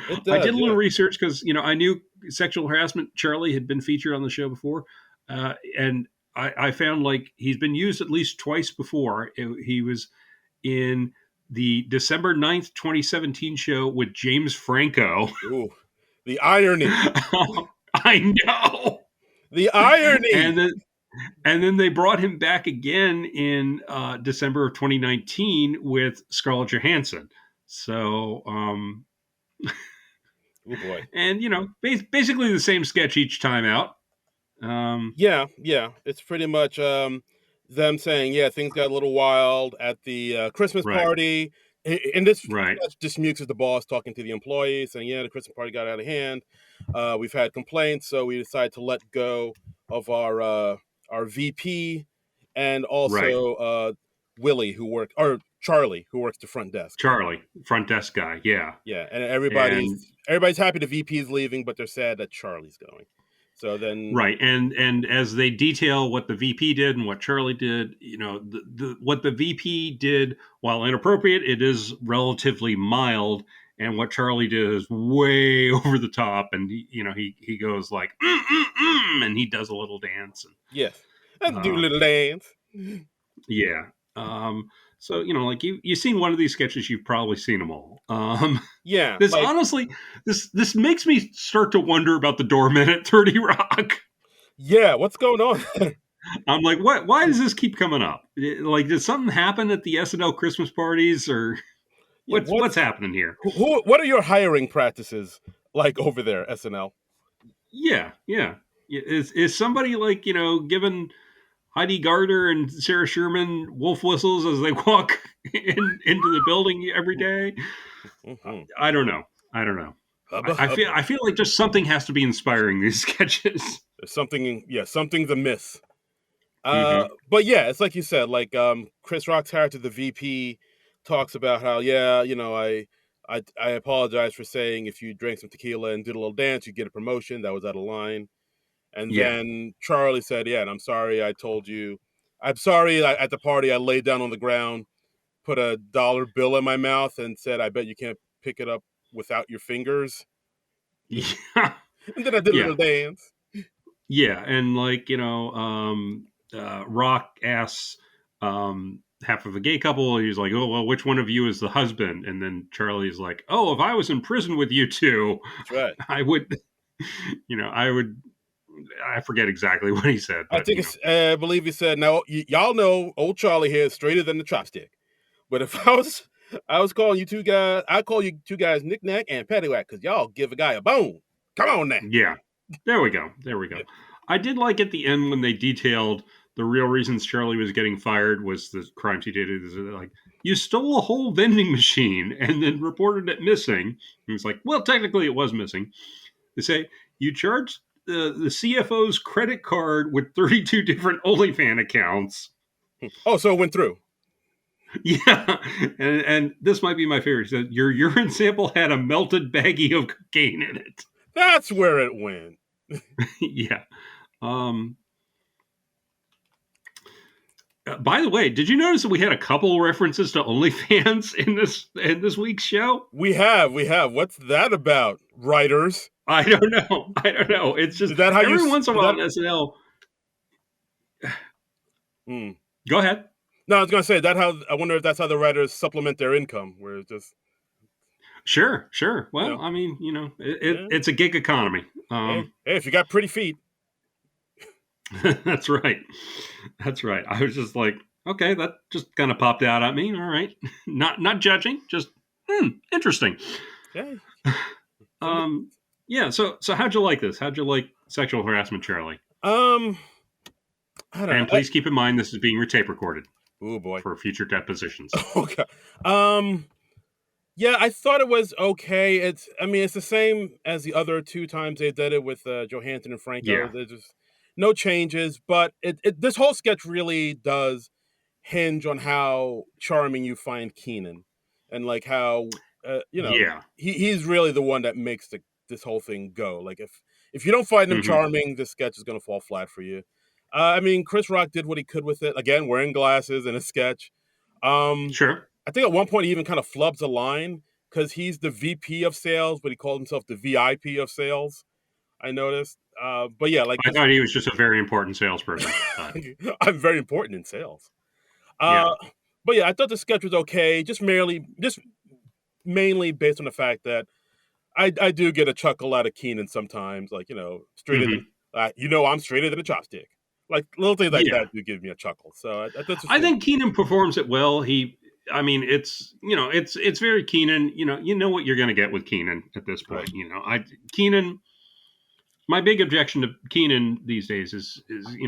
it
I did
does.
a little
Yeah.
research because I knew sexual harassment Charlie had been featured on the show before, and I found like he's been used at least twice before. He was in the December 9th, 2017 show with James Franco.
Ooh, the irony.
I know.
The irony.
And then they brought him back again in December of 2019 with Scarlett Johansson. So,
Oh boy.
and basically the same sketch each time out.
Yeah, yeah. It's pretty much them saying, yeah, things got a little wild at the Christmas
Right,
party. And this
right,
just Mukes is the boss talking to the employees, saying, yeah, the Christmas party got out of hand. We've had complaints, so we decided to let go of our VP and
right.
also Willie, or Charlie, who works the front desk.
Charlie, front desk guy. Yeah,
Yeah, and
and
everybody's happy the VP is leaving, but they're sad that Charlie's going. So then,
Right, and as they detail what the VP did and what Charlie did, what the VP did, while inappropriate, it is relatively mild, and what Charlie did is way over the top, and he goes like and he does a little dance,
yes, and do a
uh,
little dance.
yeah. So like you've seen one of these sketches, you've probably seen them all.
Yeah,
This
like
honestly, this makes me start to wonder about the doorman at 30 Rock.
yeah, what's going on?
I'm like, what? Why does this keep coming up? Like, did something happen at the SNL Christmas parties, or
Yeah,
what's happening here?
what are your hiring practices like over there, SNL?
Yeah, yeah. Is somebody like giving Heidi Gardner and Sarah Sherman wolf whistles as they walk into the building every day?
Mm-hmm.
I don't know. I don't know.
Hubba
I
hubba.
feel like just something has to be inspiring these sketches.
There's something, yeah, something's amiss.
Mm-hmm.
But yeah, it's like you said, like Chris Rock's character, the VP, talks about how, yeah, I apologize for saying if you drank some tequila and did a little dance, you get a promotion. That was out of line. And
Yeah.
then Charlie said, yeah, and I'm sorry I told you. I'm sorry at the party I laid down on the ground, put a dollar bill in my mouth, and said, I bet you can't pick it up without your fingers.
Yeah.
And then I did a
Yeah.
little dance.
Yeah, and like Rock asks half of a gay couple. He's like, "Oh well, which one of you is the husband?" And then Charlie's like, "Oh, if I was in prison with you two,
That's right.
I would, I would." I forget exactly what he said,
I
but
think I believe he said, now y'all know old Charlie here is straighter than the chopstick. But if I was calling you two guys, I call you two guys knick-knack and paddywhack because y'all give a guy a bone. Come on now.
yeah, there we go, there we go.
Yeah.
I did like at the end when they detailed the real reasons Charlie was getting fired was the crimes he did. Is like, you stole a whole vending machine and then reported it missing. And it's like, well, technically it was missing. They say you charged the CFO's credit card with 32 different OnlyFans accounts.
Oh, so it went through.
Yeah, and this might be my favorite. He said, your urine sample had a melted baggie of cocaine in it.
That's where it went.
Yeah. Um, by the way, did you notice that we had a couple references to OnlyFans in this week's show?
We have. What's that about, writers?
I don't know. I don't know. It's just
Is that how you?
every once in a
Is
while
that?
on SNL.
Hmm.
Go ahead.
No, I was gonna say that. How I wonder if that's how the writers supplement their income, where it's just
Sure, sure.
you
Well,
know,
I mean,
yeah.
it's a gig economy.
Hey, if you got pretty feet,
That's right. That's right. I was just like, okay, that just kind of popped out at me. All right, not judging, just interesting.
hey,
Um, yeah. So how'd you like this? How'd you like sexual harassment, Charlie?
um, I don't know.
And please keep in mind this is being tape recorded
Oh boy.
for future depositions.
Okay. Yeah, I thought it was okay. I mean, it's the same as the other two times they did it with Johansson and Franco.
Yeah.
There's just no changes, but this whole sketch really does hinge on how charming you find Keenan, and like how
Yeah.
he's really the one that makes this whole thing go. Like if you don't find him
Hmm.
charming, this sketch is gonna fall flat for you. I mean, Chris Rock did what he could with it. Again, wearing glasses in a sketch. Um,
Sure.
I think at one point he even kind of flubs a line because he's the VP of sales, but he called himself the VIP of sales. I noticed. But yeah, like
I
this,
thought he was just a very important salesperson. But
I'm very important in sales.
yeah.
Uh, but yeah, I thought the sketch was okay, just mainly based on the fact that I do get a chuckle out of Keenan sometimes, like straighter than
Hmm.
I'm straighter than a chopstick. Like little things like
Yeah.
that do give me a chuckle. So I thought this
I
was
think Keenan performs it well. I mean, it's very Keenan. You know what you're going to get with Keenan at this
right.
point. Keenan. My big objection to Keenan these days is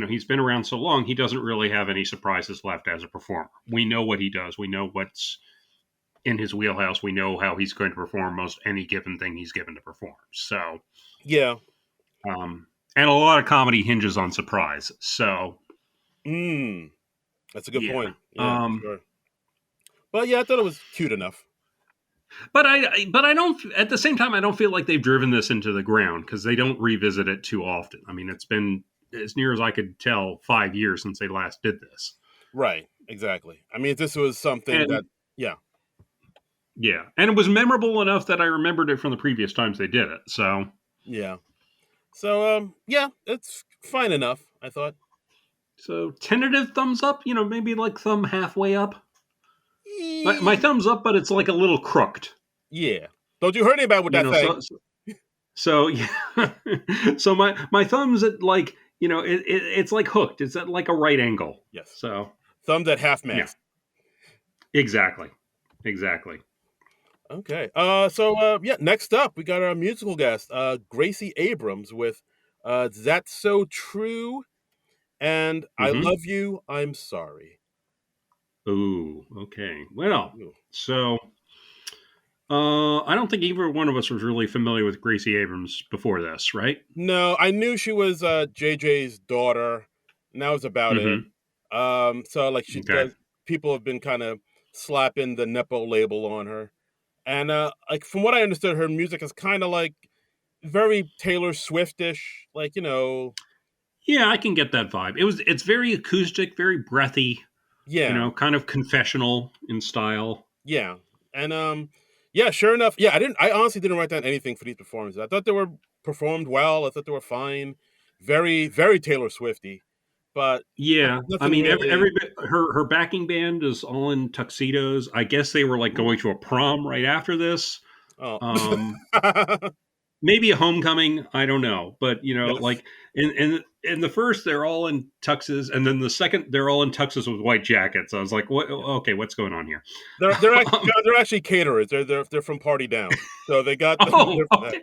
he's been around so long, he doesn't really have any surprises left as a performer. We know what he does. We know what's in his wheelhouse. We know how he's going to perform most any given thing he's given to perform. So,
Yeah.
and a lot of comedy hinges on surprise. So,
That's a good
yeah.
point. Yeah, for sure. But yeah, I thought it was cute enough.
But I don't. At the same time, I don't feel like they've driven this into the ground because they don't revisit it too often. I mean, it's been, as near as I could tell, 5 years since they last did this.
Right, exactly. I mean, this was something that,
And
yeah,
yeah, and it was memorable enough that I remembered it from the previous times they did it. So,
yeah. So, yeah, it's fine enough, I thought.
tentative thumbs up. Maybe like thumb halfway up. My
E-
thumbs up, but it's like a little crooked.
Yeah. Don't you hurt anybody with
You
that
know,
thing?
so yeah. So my thumbs at like it's like hooked. It's at like a right angle.
Yes.
So
Thumbs at half
yeah,
mast.
exactly, exactly.
Okay. So, yeah, next up, we got our musical guest, Gracie Abrams with That's So True and I
Mm-hmm.
Love You, I'm Sorry.
Ooh, okay. Well,
Ooh.
so I don't think either one of us was really familiar with Gracie Abrams before this, right?
No, I knew she was JJ's daughter, and that was about it.
Mm-hmm.
So like she
Okay.
does, people have been kind of slapping the Nepo label on her. And like from what I understood, her music is kind of like very Taylor Swiftish, like,
Yeah, I can get that vibe. It's very acoustic, very breathy,
yeah,
kind of confessional in style.
yeah. And yeah, sure enough, yeah, I honestly didn't write down anything for these performances. I thought they were performed well. I thought they were fine. Very, very Taylor Swifty, but
Yeah, I
nothing
mean,
really.
her backing band is all in tuxedos. I guess they were like
Ooh,
going to a prom right after this.
oh.
Um, Maybe a homecoming. I don't know, but
Yes.
like in the first, they're all in tuxes, and then the second, they're all in tuxes with white jackets. I was like, what?
Yeah.
Okay, what's going on here?
They're actually
Um,
they're actually caterers. They're from Party Down. So they got
oh,
they're from
okay.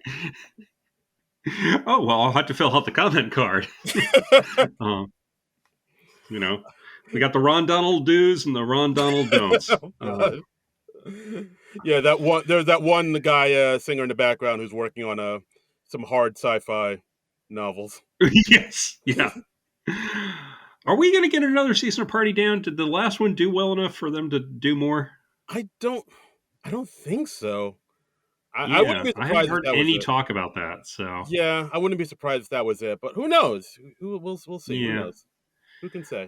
Oh well, I'll have to fill out the comment card.
that.
um, you know, we got the Ron Donald do's and the Ron Donald don'ts.
Oh god. Yeah, there's that one guy singer in the background who's working on some hard sci-fi novels.
Yes, yeah. Are we going to get another season of Party Down? Did the last one do well enough for them to do more?
I don't I don't think so. I wouldn't
Yeah,
be
I haven't
surprised if
heard
that was
any
it.
talk about that. So
Yeah, I wouldn't be surprised if that was it, but who knows? We'll see. Who
yeah,
knows? Who can say?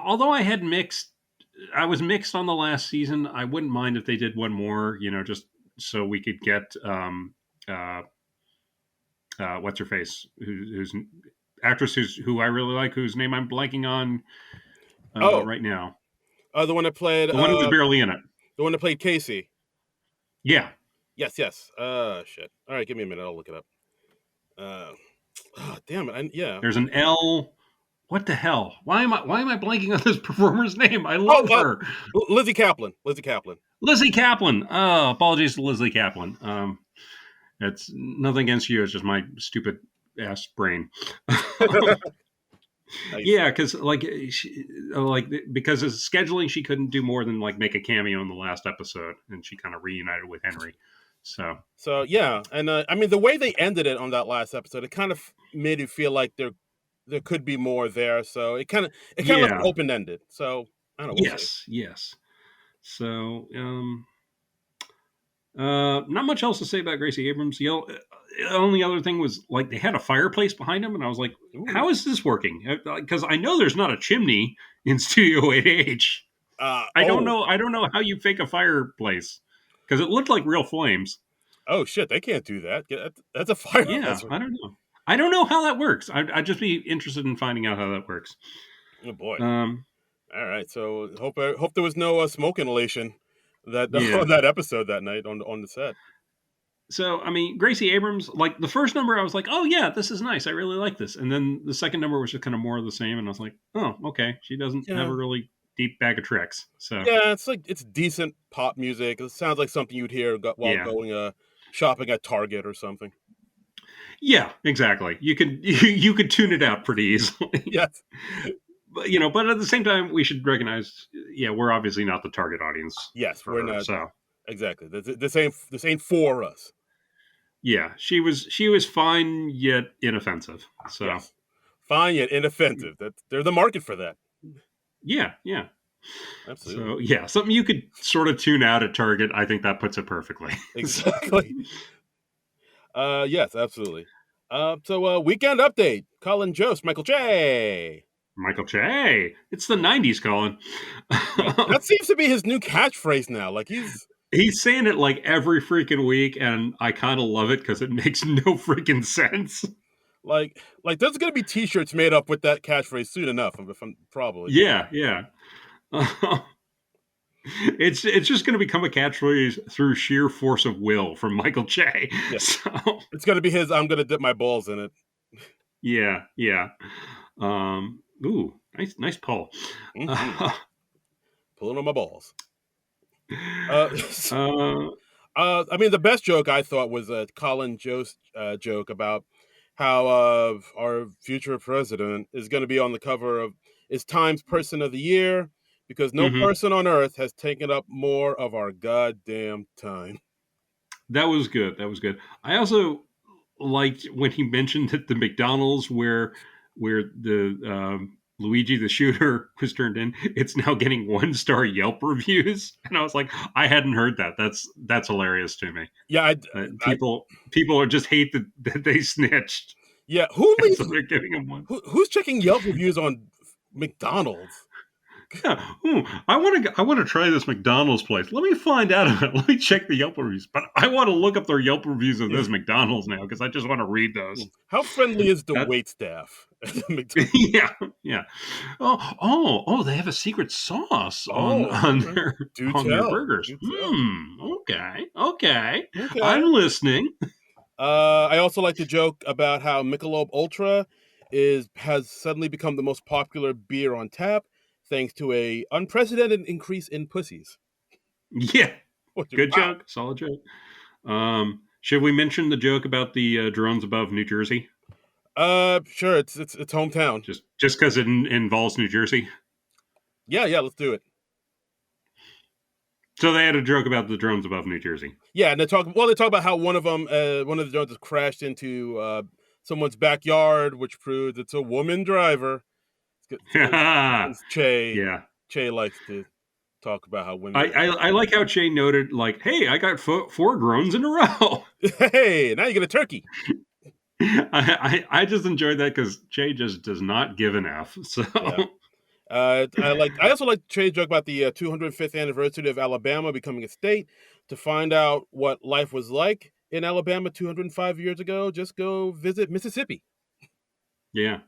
although I was mixed on the last season. I wouldn't mind if they did one more. Just so we could get uh, what's her face, who's actress who I really like, whose name I'm blanking on
Oh,
right now.
the one that played
The one who was barely in it.
Casey.
Yeah,
Yes, yes. Shit. All right, give me a minute. I'll look it up. Uh, damn it. Yeah.
there's an L. What the hell? Why am I blanking on this performer's name? I
Oh,
love her.
Lizzie Kaplan. Lizzie Kaplan.
Lizzie Kaplan. Oh, apologies to Lizzie Kaplan. It's nothing against you. It's just my stupid ass brain.
Nice.
Yeah, because because of scheduling, she couldn't do more than like make a cameo in the last episode, and she kind of reunited with Henry. So
So yeah, and I mean the way they ended it on that last episode, it kind of made it feel like there could be more there. So it kind of left it
yeah,
open ended. So I don't know. We'll see.
yes, yes. So not much else to say about Gracie Abrams. The only other thing was like they had a fireplace behind him, and I was like,
Ooh.
"How is this working?" Because I know there's not a chimney in Studio 8H. I don't
Oh.
know. I don't know how you fake a fireplace because it looked like real flames.
Oh shit! They can't do that. That's a fire
Yeah,
hazard.
I don't know. I don't know how that works. I'd just be interested in finding out how that works.
Oh boy.
Um,
All right. So hope there was no smoke inhalation that
yeah.
on that episode that night on the set.
So I mean, Gracie Abrams, like the first number, I was like, "Oh yeah, this is nice. I really like this." And then the second number was just kind of more of the same, and I was like, "Oh, okay. She doesn't have
Yeah.
a really deep bag of tricks." So
Yeah. It's decent pop music. It sounds like something you'd hear while
yeah,
going shopping at Target or something.
yeah, exactly. You could tune it out pretty easily.
Yes.
But at the same time, we should recognize, yeah, we're obviously not the target audience
Yes.
for
We're
her.
not
So
exactly. This ain't for us.
yeah, she was fine yet inoffensive. So
Yes. Fine yet inoffensive. They're the market for that.
yeah, yeah.
Absolutely.
So yeah, something you could sort of tune out at Target. I think that puts it perfectly.
Exactly. Yes, absolutely. Weekend update. Colin Jost, Michael J.
Michael Che. It's the 90s, Colin.
That seems to be his new catchphrase now. Like
He's saying it like every freaking week, and I kind of love it because it makes no freaking sense.
like there's gonna be T-shirts made up with that catchphrase soon enough. If I'm probably.
Yeah, yeah. It's just going to become a catchphrase through sheer force of will from Michael Che.
Yeah,
So
it's gonna be his. I'm gonna dip my balls in it.
yeah, yeah. Ooh, nice pull.
Mm-hmm. Pulling on my balls. Uh,
uh,
I mean, the best joke I thought was a Colin Jost joke about how our future president is going to be on the cover of Time's Person of the Year because no
mhm.
person on earth has taken up more of our goddamn time.
That was good. That was good. I also liked when he mentioned that the McDonald's where the Luigi the shooter was turned in, it's now getting 1-star Yelp reviews, and I was like, I hadn't heard that. That's hilarious to me.
Yeah, I
People are just hate that they snitched,
yeah. Who
and so
leaves?
they're giving them one.
Who's checking Yelp reviews on McDonald's?
Yeah, I want to try this McDonald's place. Let me find out about it. Let me check the Yelp reviews. But I want to look up their Yelp reviews of this McDonald's now because I just want to read those.
How friendly is the
That
wait staff at McDonald's?
yeah, yeah. Oh, they have a secret sauce on
Oh,
on
okay.
their
Do
on their
tell.
burgers.
Do tell.
Okay, okay.
Okay.
I'm listening.
I also like the joke about how Michelob Ultra has suddenly become the most popular beer on tap thanks to a unprecedented increase in pussies.
Yeah, good
Wow.
joke. Solid joke. Should we mention the joke about the drones above New Jersey?
Sure. It's hometown.
Just because it involves New Jersey.
Yeah. Let's do it.
So they had a joke about the drones above New Jersey.
Yeah, and they talk. Well, they talk about how one of the drones has crashed into someone's backyard, which proves it's a woman driver. Because
Yeah.
Che likes to talk about how women.
I like how Che noted, like, hey, I got four groans in a row.
Hey, now you get a turkey.
I just enjoyed that because Che just does not give an F. So
Yeah. I also like Che's joke about the 205th anniversary of Alabama becoming a state. To find out what life was like in Alabama 205 years ago, just go visit Mississippi.
yeah.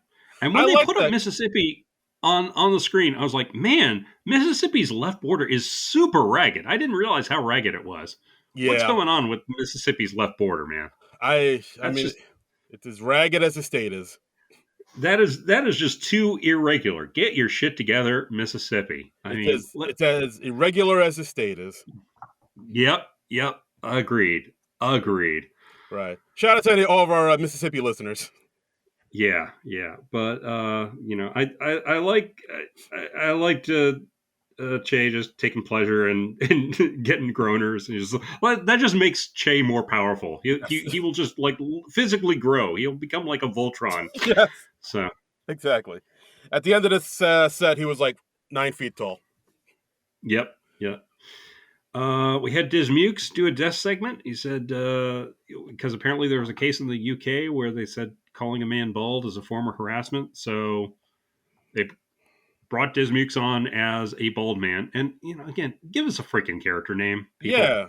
And when
I
they
like
put up
that.
Mississippi on the screen, I was like, man, Mississippi's left border is super ragged. I didn't realize how ragged it was. What's
Yeah,
going on with Mississippi's left border, man?
I
That's
mean,
just
it's as ragged as the state is.
that is just too irregular. Get your shit together, Mississippi. I mean,
It's as irregular as the state is.
yep, agreed.
Right. Shout out to all of our Mississippi listeners.
Yeah, but I like I liked Che just taking pleasure in getting groaners. And well, that just makes Che more powerful. He will just like physically grow. He'll become like a Voltron.
Yes,
So
exactly. At the end of this set, he was like 9 feet tall.
yep. We had Diz Mukes do a death segment. He said because apparently there was a case in the UK where they said calling a man bald is a form of harassment. So they brought Diz Mukes on as a bald man, and again, give us a freaking character name, people.
Yeah,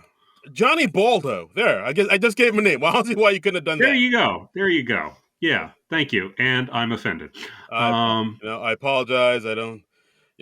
Johnny Baldo. There, I guess I just gave him a name. Well, I don't see why you couldn't have done
There
that.
you go. There you go. Yeah, thank you. And I'm offended.
I, I apologize. I don't.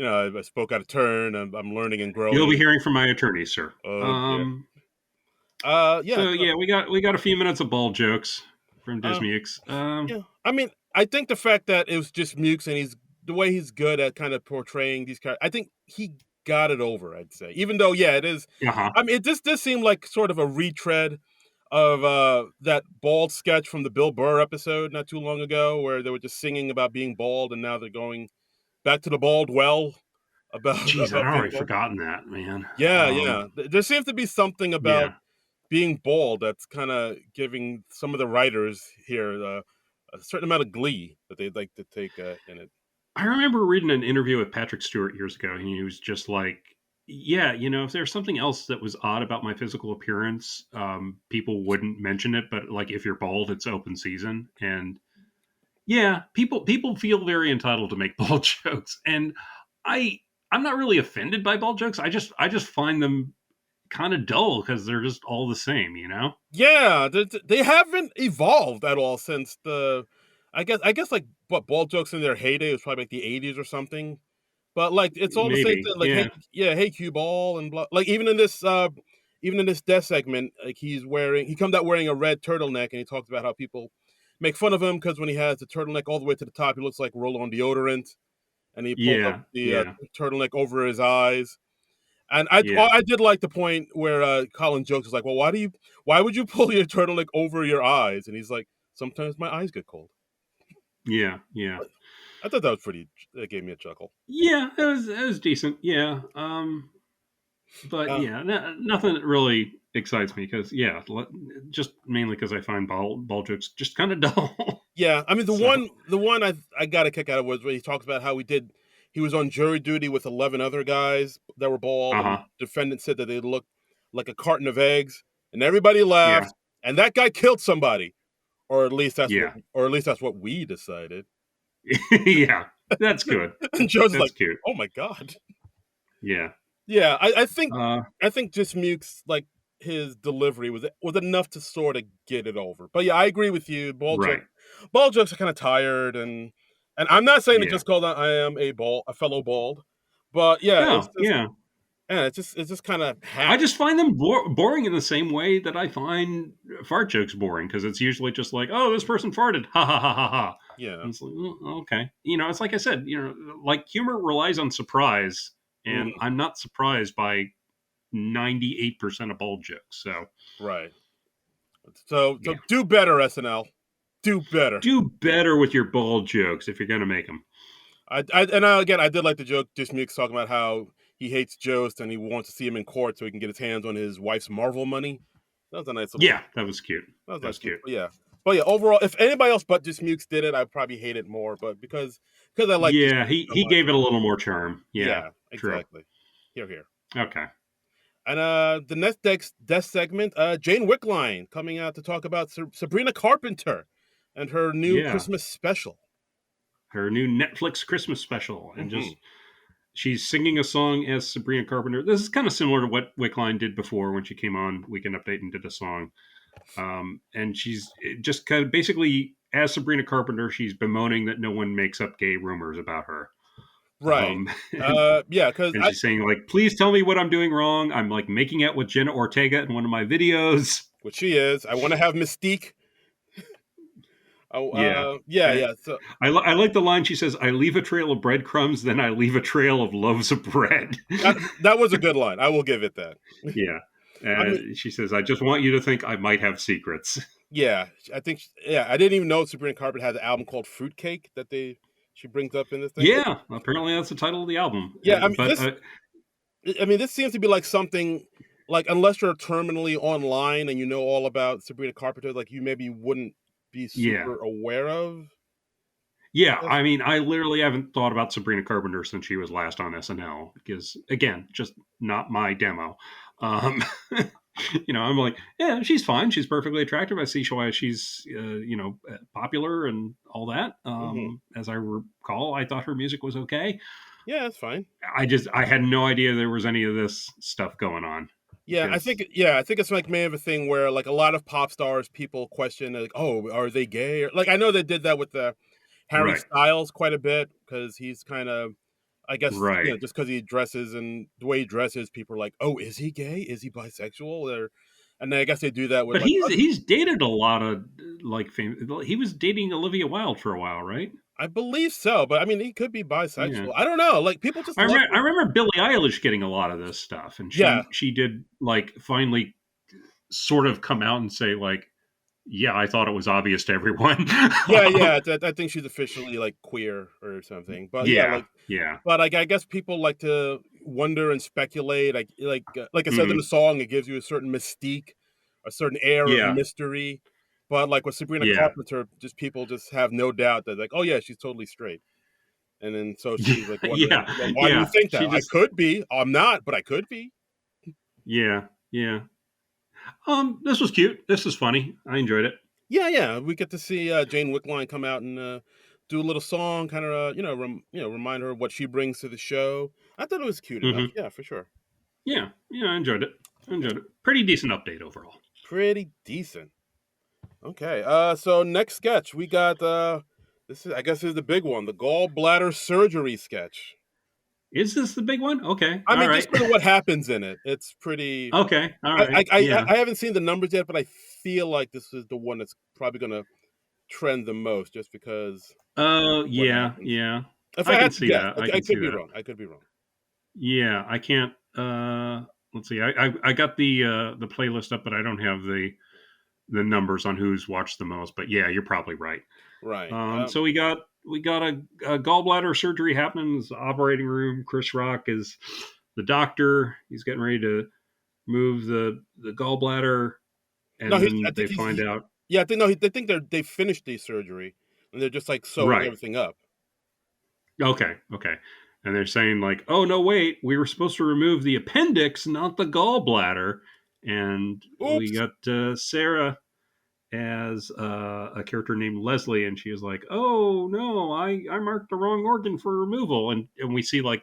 I spoke out of turn. I'm learning and
You'll be
growing.
hearing from my attorney, sir.
Oh dear. Yeah.
So yeah, we got a few minutes of bald jokes from
Uh,
Dismukes.
yeah. I mean, I think the fact that it was just Mukes and the way he's good at kind of portraying these characters. I think he got it over. I'd say, even though, yeah, it is.
Uh-huh.
I mean, it just does seem like sort of a retread of that bald sketch from the Bill Burr episode not too long ago, where they were just singing about being bald, and now they're going back to the bald well about
Jeez, I'd
about being
already
bald.
forgotten that, man.
Yeah. There seems to be something about
Yeah.
being bald that's kind of giving some of the writers here a certain amount of glee that they'd like to take in it.
I remember reading an interview with Patrick Stewart years ago, and he was just like, "Yeah, if there's something else that was odd about my physical appearance, people wouldn't mention it. But like, if you're bald, it's open season." And yeah, people feel very entitled to make bald jokes, and I I'm not really offended by bald jokes. I just find them kind of dull because they're just all the same.
Yeah, they haven't evolved at all since the I guess, like, what, bald jokes in their heyday was probably, like, the '80s or something, but, like, it's all the same
Maybe,
thing, like, "Hey"
yeah,
yeah, "Hey, cue ball," and blah like, even in this death segment, like, he comes out wearing a red turtleneck, and he talks about how people make fun of him because when he has the turtleneck all the way to the top, he looks like roll-on deodorant, and he pulls up
yeah,
the,
yeah,
turtleneck over his eyes. And I did like the point where, Colin jokes is like, "Well, why would you pull your turtleneck over your eyes?" And he's like, "Sometimes my eyes get cold."
yeah, yeah,
I thought that was pretty that gave me a chuckle.
yeah. It was decent. Yeah, but
Uh,
yeah, nothing that really excites me because yeah, just mainly because I find ball jokes just kind of dull.
yeah, I mean,
So
the one I got a kick out of was when he talks about how he was on jury duty with 11 other guys that were bald, and
uh-huh.
defendant said that they looked like a carton of eggs, and everybody
Yeah.
laughed, and that guy killed somebody,
Yeah.
or at least that's what we decided.
Yeah. That's good.
And Joe's
That's
like,
cute.
"Oh my god."
Yeah.
Yeah,
Uh,
I think just Muke's, like, his delivery was enough to sorta get it over. But yeah, I agree with you.
right.
Ball jokes are kinda tired, and I'm not saying it
Yeah.
just 'cause I am a fellow bald, but yeah,
No, yeah.
it's just kinda
I
hack.
just find them boring in the same way that I find fart jokes boring because it's usually just like, oh, this person farted. Ha ha ha ha ha.
Yeah.
And it's like, okay. It's like I said, like humor relies on surprise, and
Mhm.
I'm not surprised by 98% of bald jokes. So,
Right. So
yeah.
do better, SNL. Do better.
Do better with your bald jokes if you're going to make them.
Again, I did like the joke, just Muke's talking about how he hates Jost and he wants to see him in court so he can get his hands on his wife's Marvel money. That was a nice little
Yeah, that was cute.
that was
That was
nice.
cute.
But yeah, overall, if anybody else but just Mukes did it, I'd probably hate it more. But because I like just
Yeah,
Mukes
he
so
he
much.
gave it a little more charm. Yeah,
Yeah,
true.
exactly. Here.
Okay.
And the next death segment, Jane Wickline coming out to talk about Sabrina Carpenter and her new
Yeah,
Christmas special.
her new Netflix Christmas special, and
Hmm.
just she's singing a song as Sabrina Carpenter. This is kind of similar to what Wickline did before when she came on Weekend Update and did a song. And she's just kind of basically as Sabrina Carpenter, she's bemoaning that no one makes up gay rumors about her.
Right.
And,
Yeah, because
and she's saying like, "Please tell me what I'm doing wrong. I'm like making out with Jenna Ortega in one of my videos."
what she is, I want to have Mystique. Oh,
Yeah.
yeah. So
I like the line she says, "I leave a trail of breadcrumbs, then I leave a trail of loaves of bread."
that was a good line. I will give it that.
Yeah.
I mean,
She says, "I just want you to think I might have secrets."
yeah, yeah, I didn't even know Sabrina Carpenter has an album called Fruitcake that she brings up in this thing. But
Yeah, apparently that's the title of the album.
yeah,
But
this seems to be like something like unless you're terminally online and you know all about Sabrina Carpenter, like you maybe wouldn't be
yeah,
super aware of.
yeah.
This.
I mean, I literally haven't thought about Sabrina Carpenter since she was last on SNL because, again, just not my demo. Um, I'm like, yeah, she's fine. She's perfectly attractive. I see why she's, popular and all that.
Hmm.
As I recall, I thought her music was okay.
Yeah, that's fine.
I had no idea there was any of this stuff going on because
I think it's like maybe of a thing where like a lot of pop stars, people question like, oh, are they gay? Or, like I know they did that with the Harry
right,
Styles quite a bit because he's kind of, I guess,
right.
just because he dresses and the way he dresses, people are like, oh, is he gay? Is he bisexual? And then I guess they do that with
But
like,
he's dated a lot of like he was dating Olivia Wilde for a while, right?
I believe so, but I mean, he could be
Yeah.
bisexual. I don't know. Like people just
I
love
remember, I
it.
remember Billie Eilish getting a lot of this stuff, and
Yeah,
she did like finally sort of come out and say like, yeah, I thought it was obvious to everyone.
yeah. I think she's officially like queer or something. But yeah,
Yeah,
like,
yeah,
but like I guess people like to wonder and speculate. Like I said in
hmm,
the song, it gives you a certain mystique, a certain air of
yeah,
mystery. But like with Sabrina
yeah.
Carpenter, just people just have no doubt that like, oh yeah, she's totally straight. And then so she's like wondering,
Yeah,
well, why do you
yeah.
think
She
that? I
just,
could be. I'm not, but I could be.
yeah, yeah. This was cute. This was funny. I enjoyed it.
Yeah, yeah. We get to see Jane Wickline come out and do a little song, kind of, remind her of what she brings to the show. I thought it was cute enough.
Hmm.
Yeah, for sure.
Yeah, yeah. I enjoyed it. I enjoyed it. Pretty decent update overall.
Pretty decent. Okay. So next sketch we got. This is, I guess, is the big one, the gallbladder surgery sketch.
Is this the big one? Okay.
I
All
mean, just
right.
because of what happens in it, it's pretty.
Okay. All
I, I
right.
I
Yeah.
I haven't seen the numbers yet, but I feel like this is the one that's probably going to trend the most, just because
Oh,
of what
yeah.
happens.
Yeah.
If
I
I
can
had to
see
guess,
that. I
I
can see
could be
that.
wrong. I could be wrong.
Yeah. I can't. Let's see. I got the playlist up, but I don't have the numbers on who's watched the most. But yeah, you're probably right.
Right.
So we got a gallbladder surgery happening in the operating room. Chris Rock is the doctor. He's getting ready to move the gallbladder,
No,
and
he's. I
then they
think
find out.
yeah, I think no. They think they finished the surgery, and they're just like sewing
Right.
everything up.
Okay. Okay. And they're saying like, oh no, wait, we were supposed to remove the appendix, not the gallbladder. And we
Oops.
got Sarah as a character named Leslie, and she was like, "Oh no, I marked the wrong organ for removal," and we see like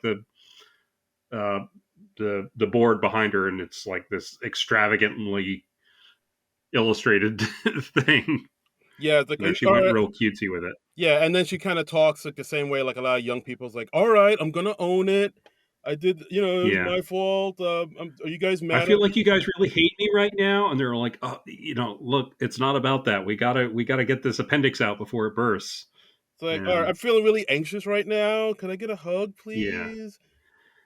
uh, the board behind her, and it's like this extravagantly illustrated thing
Yeah, it's like,
where she
all
went
right.
real cutesy with it.
Yeah, and then she kind of talks like the same way like a lot of young people's like, all right, I'm gonna own it. I did, it was
Yeah,
my fault. Are you guys
I
mad
feel
at
like
me?
you guys really hate me right now, and they're like, "Oh, look, it's not about that. We gotta get this appendix out before it bursts."
It's like, all right,
And
I'm feeling really anxious right now. Can I get a hug,
yeah,
please?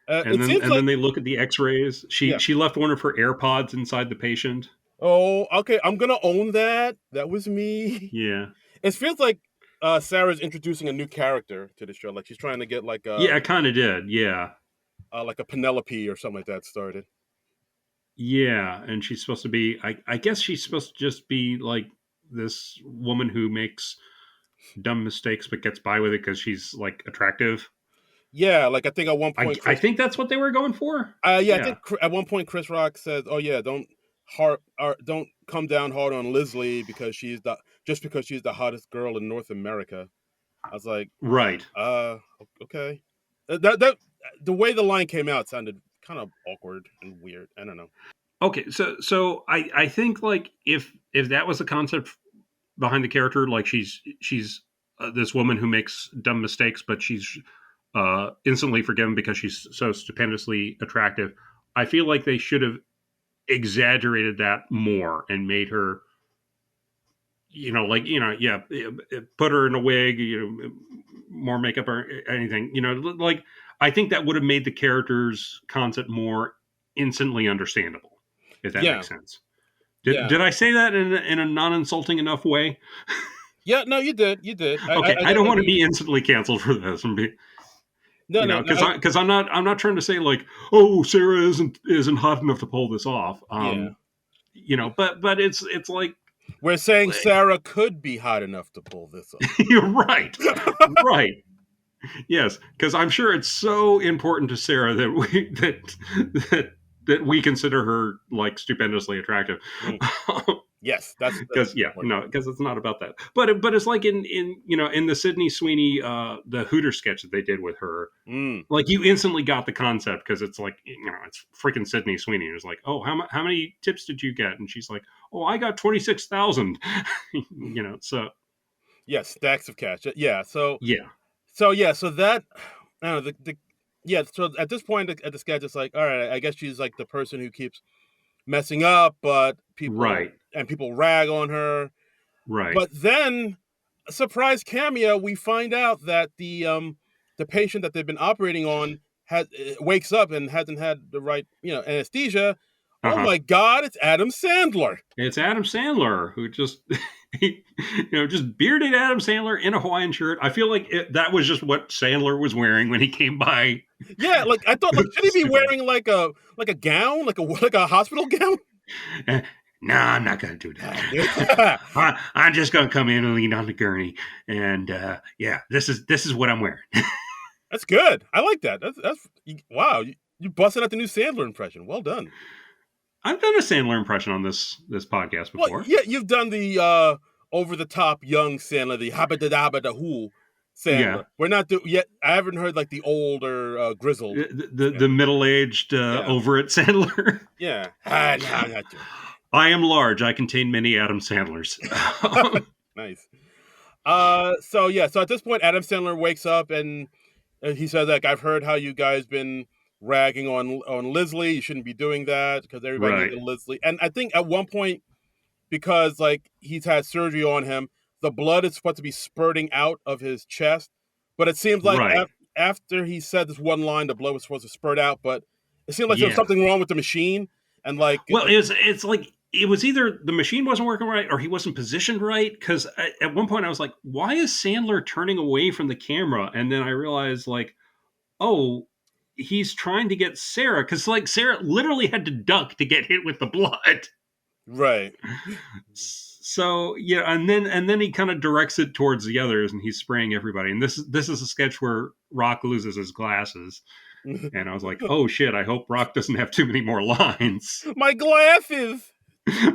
and
It
then
seems
and
like,
then they look at the X-rays. She
yeah.
she left one of her AirPods inside the patient.
Oh, okay, I'm gonna own that. That was me.
Yeah,
It feels like Sarah's introducing a new character to the show. Like she's trying to get
yeah, I kind of did. Yeah,
like a Penelope or something like that started.
yeah, and she's supposed to be. I guess she's supposed to just be like this woman who makes dumb mistakes but gets by with it because she's like attractive.
Yeah, like I think at one
I
point
I
Chris.
think that's what they were going for.
Yeah, I
Yeah,
think at one point Chris Rock says, "Oh yeah, don't come down hard on Leslie because she's the hottest girl in North America." I was like,
right.
uh, okay. That the way the line came out sounded kind of awkward and weird. I don't know.
Okay, so I think like if that was the concept behind the character, like she's this woman who makes dumb mistakes, but she's instantly forgiven because she's so stupendously attractive. I feel like they should have exaggerated that more and made her, yeah, put her in a wig, more makeup or anything, like I think that would have made the character's concept more instantly understandable, if that
Yeah,
makes sense. Did,
yeah,
did I say that in a non-insulting enough way?
yeah. No, you did, you did.
Okay,
I
I
got
don't
that.
want to be instantly canceled for this and be,
No, no, no.
because I'm not trying to say like, oh, Sarah isn't hot enough to pull this off.
Yeah,
But it's like,
we're saying Sarah could be hot enough to pull this off.
you're right, right. Yes, because I'm sure it's so important to Sarah that we consider her like stupendously attractive.
Mm. Yes, that's
Because yeah,
important.
no, because it's not about that. But it's like in the Sydney Sweeney the Hooter sketch that they did with her.
Mm.
Like you instantly got the concept because it's like it's freaking Sydney Sweeney. It's like, oh, how many tips did you get? And she's like, oh, I got 26,000. So
Yes, stacks of cash. Yeah.
yeah,
So that I don't know the yeah. So at this point at the sketch, it's like, all right, I guess she's like the person who keeps messing up, but
right,
people rag on her.
right,
But then, a surprise cameo, we find out that the patient that they've been operating on wakes up and hasn't had the right anesthesia.
uh
Oh
huh.
my God! It's Adam Sandler.
It's Adam Sandler who just, just bearded Adam Sandler in a Hawaiian shirt. I feel like that was just what Sandler was wearing when he came by.
Yeah, like I thought, like should he be
Stupid.
wearing like a gown, like a hospital gown?
No, I'm not going to do that. I'm just going to come in and lean on the gurney, and yeah, this is what I'm wearing.
That's good. I like that. Wow. You busted out the new Sandler impression. Well done.
I've done a Sandler impression on this podcast
Well,
before.
yeah, you've done the over the top young Sandler, the habba da da who Sandler.
Yeah,
We're not yet. I haven't heard like the older grizzled
the
Sandler.
middle aged
Yeah,
over it Sandler.
yeah. Ah, no, I'm not doing
I am large. I contain many Adam Sandlers.
that. Nice. So yeah, so at this point, Adam Sandler wakes up and he says, like, I've heard how you guys been ragging on Leslie. You shouldn't be doing that because everybody needs
Right,
a Leslie. And I think at one point, because like he's had surgery on him, the blood is supposed to be spurting out of his chest. But it seems like
right.
after he said this one line, the blood was supposed to spurt out. But it seemed like there was
Yeah.
something wrong with the machine, and
Well, it's like it was either the machine wasn't working right or he wasn't positioned right. Because at one point I was like, why is Sandler turning away from the camera? And then I realized like, oh, he's trying to get Sarah because like Sarah literally had to duck to get hit with the blood.
right.
So yeah, and then he kind of directs it towards the others, and he's spraying everybody. And this is a sketch where Rock loses his glasses, and I was like, oh shit, I hope Rock doesn't have too many more lines.
My glasses.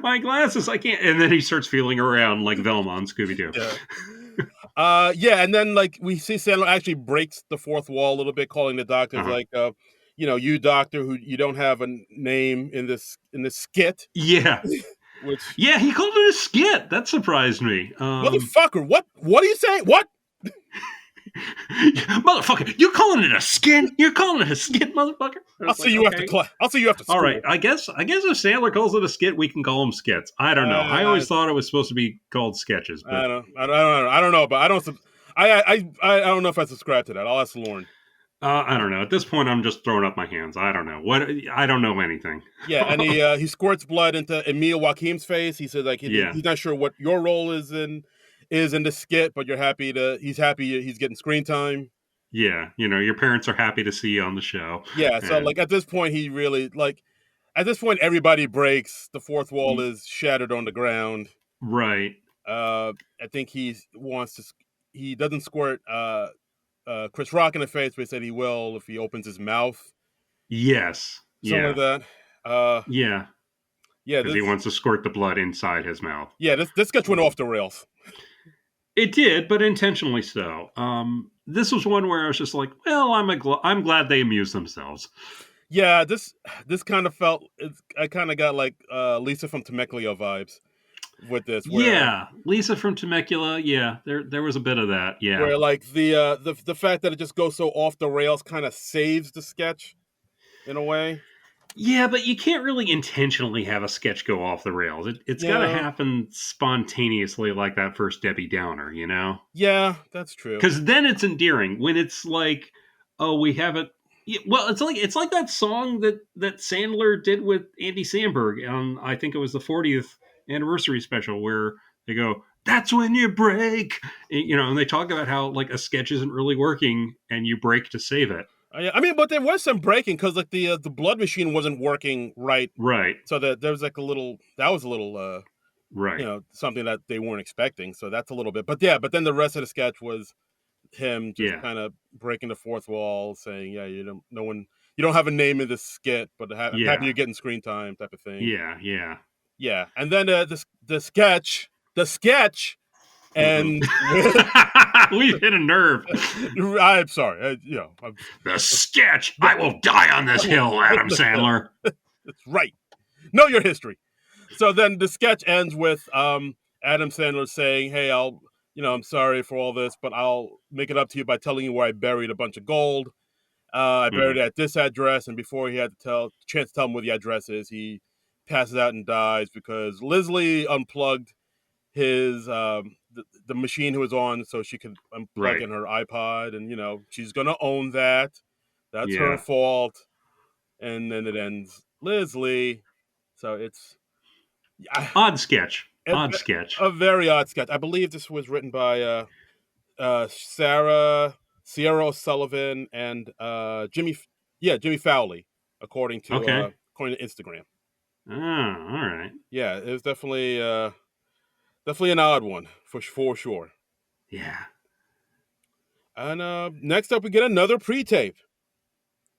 My glasses, I can't. And then he starts feeling around like Velma on Scooby Doo.
Yeah. Yeah, and then like we see Sandler actually breaks the fourth wall a little bit, calling the doctors
Uh-huh.
like, you doctor who you don't have a name in this skit,
Yeah,
which
yeah, he called it a skit. That surprised me.
motherfucker, what are you saying? What?
Motherfucker, you're calling it a skit? You're calling it a skit, motherfucker? I
I'll
was
see
like,
you after
okay.
class. I'll see you after
All
school.
right, I guess if Sandler calls it a skit, we can call them skits. I don't know. I always thought it was supposed to be called sketches, but
I don't know, but I don't know if I subscribe to that. I'll ask Lauren.
I don't know. At this point, I'm just throwing up my hands. I don't know what. I don't know anything.
Yeah, and he squirts blood into Emil Joachim's face. He says like
Yeah,
he's not sure what your role is in the skit, but he's happy he's getting screen time.
yeah. Your parents are happy to see you on the show.
Yeah, so
And
like at this point he really like at this point everybody breaks. The fourth wall is shattered on the ground.
right.
I think he doesn't squirt Chris Rock in the face, but he said he will if he opens his mouth.
Yes.
Something like
Yeah.
that.
Yeah.
Yeah,
Because he wants to squirt the blood inside his mouth.
this sketch went off the rails.
It did, but intentionally so. This was one where I was just like, well, I'm glad they amused themselves.
Yeah, this kind of felt I kind of got like Lisa from Temecula vibes with this.
Yeah, Lisa from Temecula. Yeah, there was a bit of that. Yeah,
Where like the fact that it just goes so off the rails kind of saves the sketch in a way.
yeah, but you can't really intentionally have a sketch go off the rails. It's got to
Yeah,
happen spontaneously, like that first Debbie Downer,
yeah, that's true.
Because then it's endearing. When it's like, oh, we have it. Yeah, well, it's like that song that Sandler did with Andy Samberg on, I think it was the 40th anniversary special, where they go, "That's when you break," and they talk about how like a sketch isn't really working and you break to save it.
Yeah, I mean, but there was some breaking because like the blood machine wasn't working right,
Right,
so that there was like that was a little
right,
something that they weren't expecting. So that's a little bit, but yeah, but then the rest of the sketch was him just
yeah,
kind of breaking the fourth wall, saying, "Yeah, you don't have a name in this skit, but I'm happy
yeah,
you're getting screen time," type of thing.
yeah, yeah.
Yeah, and then the sketch,
Mhm.
and
We've hit a nerve.
I'm sorry,
The sketch. I will die on this hill, Adam Sandler.
that's right. Know your history. So then the sketch ends with Adam Sandler saying, "Hey, I'm sorry for all this, but I'll make it up to you by telling you where I buried a bunch of gold. I buried
Mhm.
it at this address," and before he had chance to tell him where the address is, he passes out and dies because Leslie unplugged his the machine he was on so she could unplug
Right.
in her iPod, and she's gonna own that. That's her
Yeah.
fault. And then it ends Leslie. So it's
Odd sketch.
a,
Odd sketch.
a very odd sketch. I believe this was written by Sierra O'Sullivan and Jimmy Fowley, according to
Okay.
Instagram.
Ah, all right.
Yeah, it was definitely an odd one for sure.
Yeah.
And next up, we get another pre-tape.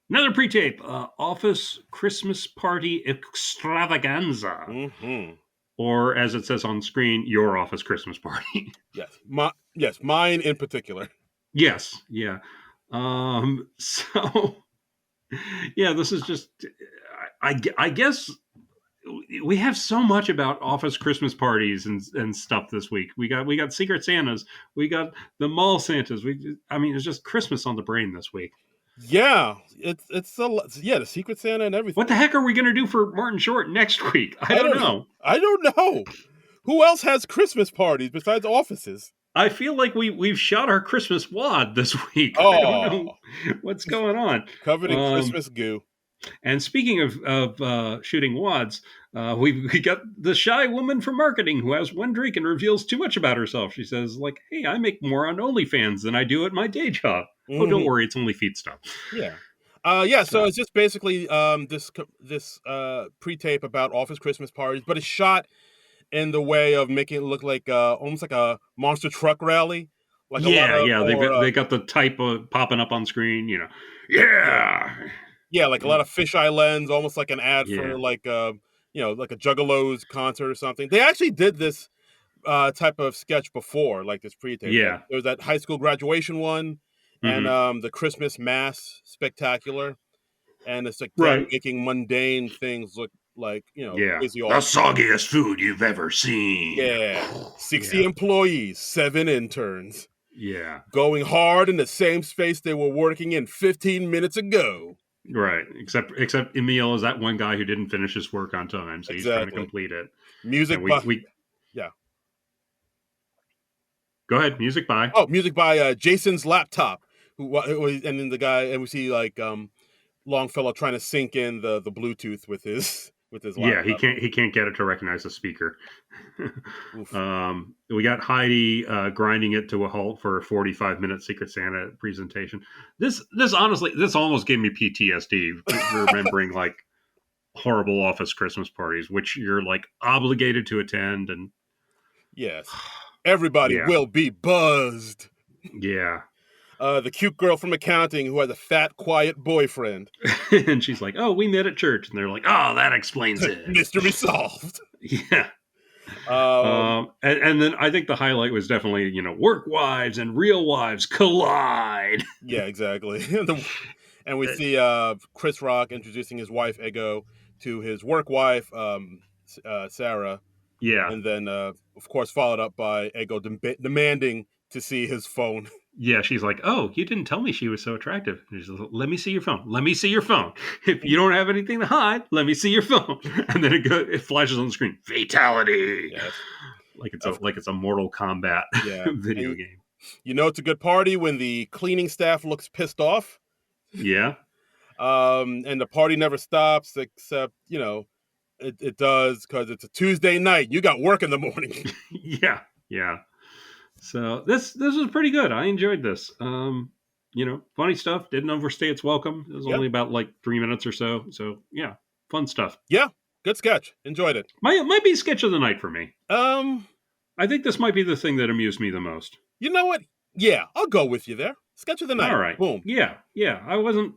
Another pre-tape, Office Christmas Party Extravaganza.
Mm-hmm.
Or as it says on screen, your office Christmas party.
Yes, mine in particular.
Yes, yeah. So, yeah, this is just, I guess we have so much about office Christmas parties and stuff this week. We got Secret Santas, we got the mall Santas. I mean, it's just Christmas on the brain this week.
Yeah, the Secret Santa and everything.
What the heck are we going to do for Martin Short next week? I don't know.
I don't know. Who else has Christmas parties besides offices?
I feel like we've shot our Christmas wad this week.
Oh,
I don't know what's going on.
Covered in Christmas goo.
And speaking of shooting wads, we got the shy woman from marketing who has one drink and reveals too much about herself. She says, like, "Hey, I make more on OnlyFans than I do at my day job." Mm-hmm. Oh, don't worry, it's only feet stuff.
Yeah. So it's just basically this pre-tape about office Christmas parties, but it's shot in the way of making it look like almost like a monster truck rally. Like
they got the type of popping up on screen,
Yeah, like a lot of fisheye lens, almost like an ad for like like a Juggalo's concert or something. They actually did this type of sketch before, like this pre-tape.
Yeah,
like, there was that high school graduation one, and the Christmas mass spectacular, and it's like making mundane things look like crazy
the soggiest food you've ever seen.
Yeah, 60 employees, 7 interns.
Yeah,
going hard in the same space they were working in 15 minutes ago.
Right, except Emil is that one guy who didn't finish his work on time, so he's trying to complete it.
Music
yeah. Go ahead, music by.
Oh, music by Jason's Laptop, and then the guy, and we see like Longfellow trying to sync in the Bluetooth with his laptop.
Yeah, he can't get it to recognize the speaker. We got Heidi grinding it to a halt for a 45-minute Secret Santa presentation. This honestly, this almost gave me PTSD remembering like horrible office Christmas parties, which you're like obligated to attend, and
yes, everybody will be buzzed.
Yeah.
The cute girl from accounting who has a fat, quiet boyfriend.
And she's like, "Oh, we met at church." And they're like, "Oh, that explains it.
Mystery solved."
Yeah. And then I think the highlight was definitely, work wives and real wives collide.
Yeah, exactly. And we see Chris Rock introducing his wife, Ego, to his work wife, Sarah.
Yeah.
And then, of course, followed up by Ego demanding to see his phone.
Yeah, she's like, "Oh, you didn't tell me she was so attractive." She's like, "Let me see your phone. Let me see your phone. If you don't have anything to hide, let me see your phone." And then it flashes on the screen. Fatality. Yes. Like it's a Mortal Kombat video game.
You know it's a good party when the cleaning staff looks pissed off.
Yeah.
And the party never stops, except it does because it's a Tuesday night. You got work in the morning.
Yeah. So this was pretty good. I enjoyed this. Funny stuff. Didn't overstay its welcome. It was only about like 3 minutes or so. So yeah, fun stuff.
Yeah, good sketch. Enjoyed it.
Might be sketch of the night for me. I think this might be the thing that amused me the most.
You know what? Yeah, I'll go with you there. Sketch of the night.
All right.
Boom.
Yeah. I wasn't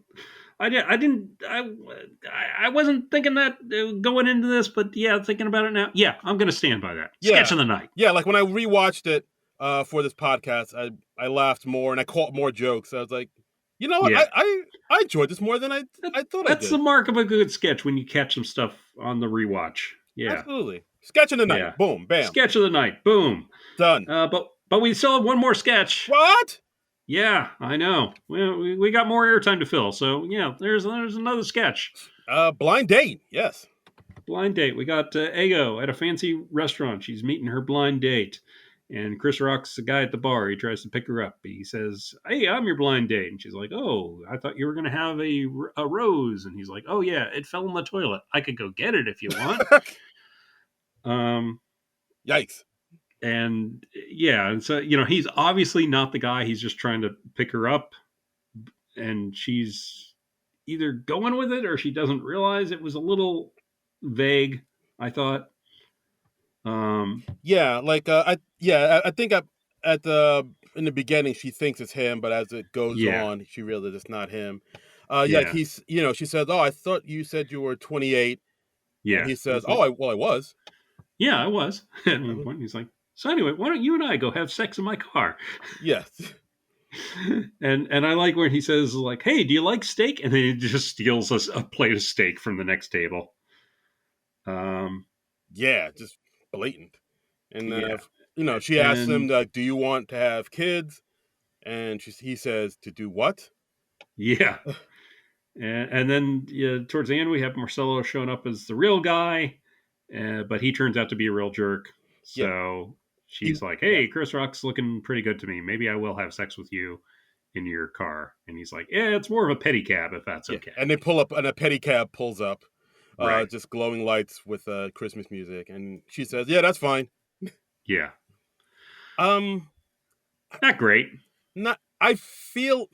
thinking that going into this, but thinking about it now. Yeah, I'm going to stand by that. Sketch of the night.
Yeah, like when I rewatched it for this podcast, I laughed more and I caught more jokes. I was like, you know what? Yeah. I enjoyed this more than I thought I did.
That's the mark of a good sketch when you catch some stuff on the rewatch. Yeah.
Absolutely. Sketch of the night. Yeah. Boom. Bam.
Sketch of the night. Boom.
Done.
But we still have one more sketch.
What?
Yeah, I know. We got more airtime to fill. So, there's another sketch.
Blind date. Yes.
Blind date. We got Ego at a fancy restaurant. She's meeting her blind date. And Chris Rock's the guy at the bar. He tries to pick her up. He says, "Hey, I'm your blind date." And she's like, "Oh, I thought you were going to have a rose." And he's like, "Oh, yeah, it fell in the toilet. I could go get it if you want."
Yikes.
And and so, he's obviously not the guy. He's just trying to pick her up. And she's either going with it or she doesn't realize. It was a little vague, I thought.
I think at the in the beginning she thinks it's him, but as it goes
Yeah.
on, she realizes it's not him. Yeah,
Yeah.
he's she says, "Oh, I thought you said you were 28," and
Yeah.
he
And
says,
it's like,
"Oh, I was."
yeah, I was. At one
Mhm.
point, he's like, so anyway, why don't you and I go have sex in my car?
Yes.
And I like when he says like, "Hey, do you like steak?" And then he just steals a plate of steak from the next table. Um,
Yeah, just blatant. And
yeah,
she asks him
and
like, "Do you want to have kids?" And he says, "To do what?"
yeah, and then towards the end we have Marcelo showing up as the real guy, but he turns out to be a real jerk.
Yeah.
So
He
she's like,
yeah.
"Hey, Chris Rock's looking pretty good to me. Maybe I will have sex with you in your car." And he's like, "Yeah, it's more of a pedicab if that's
Yeah.
okay."
And they pull up and a pedicab pulls up,
Right?
just glowing lights with Christmas music, and she says, "Yeah, that's fine."
Yeah,
Um
not great.
Not I feel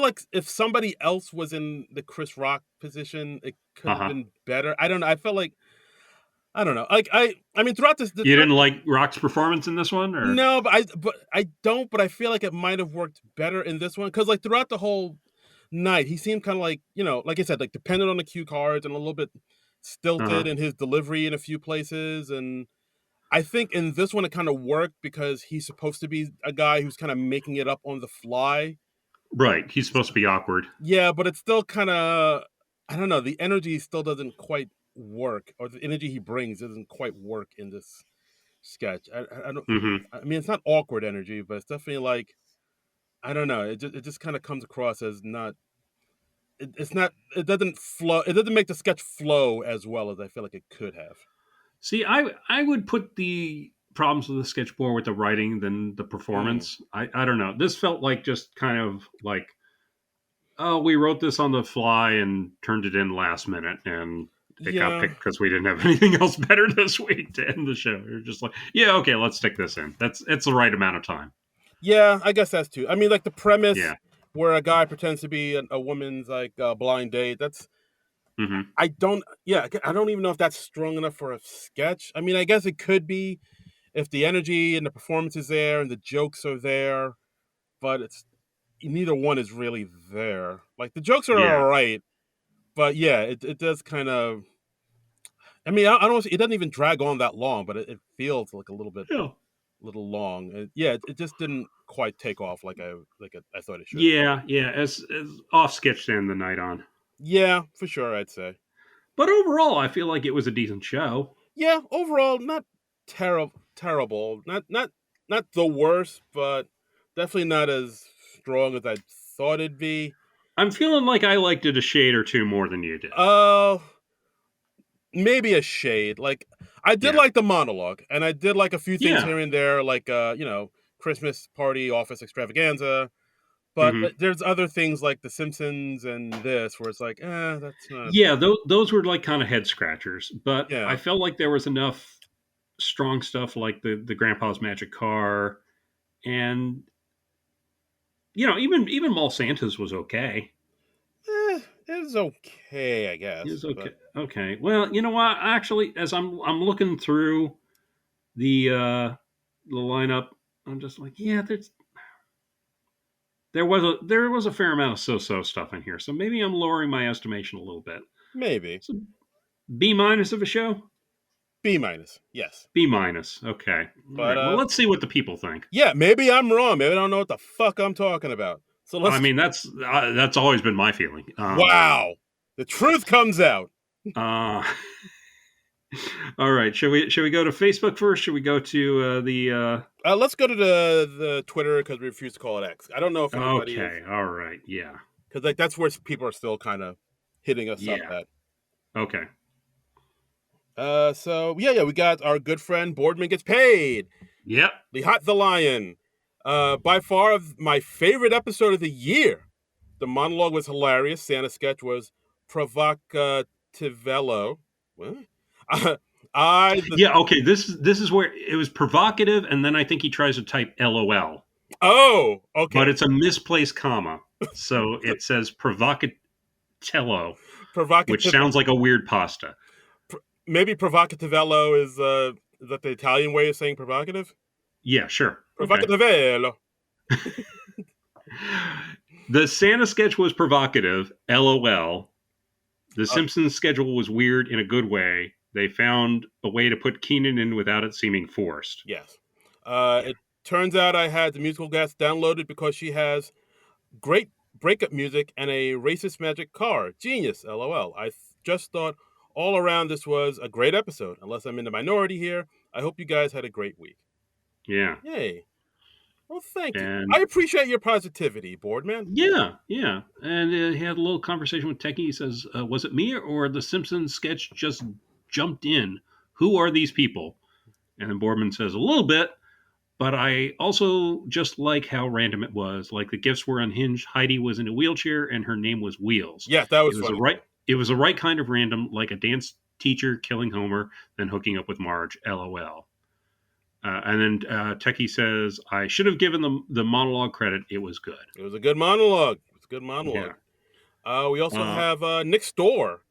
like if somebody else was in the Chris Rock position, it could
Uh
have
huh.
been better. I don't know. I felt like I don't know. Like I mean throughout this
You didn't like Rock's performance in this one, or
no, but I don't, but I feel like it might have worked better in this one cuz like throughout the whole night, he seemed kind of like, like I said, like dependent on the cue cards and a little bit
uh
stilted
huh.
in his delivery in a few places, and I think in this one it kind of worked because he's supposed to be a guy who's kind of making it up on the fly.
Right. He's supposed to be awkward.
Yeah, but it's still kinda I don't know, the energy still doesn't quite work, or the energy he brings doesn't quite work in this sketch. I don't
Hmm.
I mean, it's not awkward energy, but it's definitely like I don't know, it just kinda comes across as not it's not it doesn't make the sketch flow as well as I feel like it could have.
See, I would put the problems with the sketch more with the writing than the
Mm.
performance. I don't know. This felt like just kind of like, oh, we wrote this on the fly and turned it in last minute, and it got
Yeah.
picked because we didn't have anything else better this week to end the show. You're just like, yeah, okay, let's stick this in. It's the right amount of time.
Yeah, I guess that's too I mean, like, the premise
Yeah.
where a guy pretends to be a woman's, like, blind date, that's
Hmm.
I don't yeah, I don't even know if that's strong enough for a sketch. I mean, I guess it could be if the energy and the performance is there and the jokes are there, but it's neither one is really there. Like the jokes are
Yeah.
all right, but yeah, it does kind of. I mean, I don't. It doesn't even drag on that long, but it feels like a
Yeah.
little long. Yeah, it just didn't quite take off I thought it should.
Yeah. Yeah. As off sketch to end the night on.
Yeah, for sure, I'd say.
But overall, I feel like it was a decent show.
Yeah, overall, not terrible. Not the worst, but definitely not as strong as I thought it'd be.
I'm feeling like I liked it a shade or two more than you did.
Uh Maybe a shade. Like I did
Yeah.
like the monologue, and I did like a few things
Yeah.
here and there, like Christmas party office extravaganza. But
Hmm.
there's other things like The Simpsons and this where it's like, that's not.
Yeah. Those were like kind of head scratchers, but I
Yeah,
felt like there was enough strong stuff like the Grandpa's Magic Car, and even Mall Santa's was okay.
it was okay, I
It
guess.
was
But
okay. Okay. Well, you know what? Actually, as I'm looking through the lineup, I'm just like, yeah, there was a fair amount of so stuff in here, so maybe I'm lowering my estimation a little bit.
maybe
So B minus of a show.
B minus. Yes,
B minus. Okay. All
but
right. Well, let's see what the people think.
yeah, maybe I'm wrong. Maybe I don't know what the fuck I'm talking about. So
I
let's.
mean, that's always been my feeling.
Wow, the truth comes out.
Uh, all right. Should we go to Facebook first? Should we go to the?
Let's go to the Twitter because we refuse to call it X. I don't know if anybody is
Okay. All right. Yeah.
because like that's where people are still kind of hitting us up
Yeah.
at.
Okay.
So yeah, we got our good friend Boardman gets paid.
Yep.
The Hot the Lion. By far my favorite episode of the year. The monologue was hilarious. Santa sketch was provocativello. What? The
Yeah. Okay. This is where it was provocative, and then I think he tries to type LOL,
oh,
but
okay.
it's a misplaced comma, so it says provocatello, which
Provocative.
sounds like a weird pasta.
Maybe provocativello is that the Italian way of saying provocative?
Yeah. Sure. Okay.
Provocativello.
The Santa sketch was provocative. LOL. The
Uh,
Simpsons schedule was weird in a good way. They found a way to put Keenan in without it seeming forced.
yes.
Yeah.
It turns out I had the musical guest downloaded because she has great breakup music and a racist magic car. Genius. LOL. Just thought all around this was a great episode. Unless I'm in the minority here, I hope you guys had a great week.
Yeah.
Yay. Well, thank you. I
And
appreciate your positivity, Boardman.
yeah, yeah. And he had a little conversation with Techie. He says, was it me or the Simpsons sketch just jumped in? Who are these people? And then Boardman says, a little bit, but I also just like how random it was. Like the gifts were unhinged. Heidi was in a wheelchair and her name was Wheels.
Yes, that
It
was
was a
funny
right
too.
it was the right kind of random, like a dance teacher killing Homer, then hooking up with Marge. LOL. And then Techie says, I should have given the monologue credit. It was good.
It was a good monologue. It was a good monologue.
Yeah.
We also
Uh,
have Nick Storr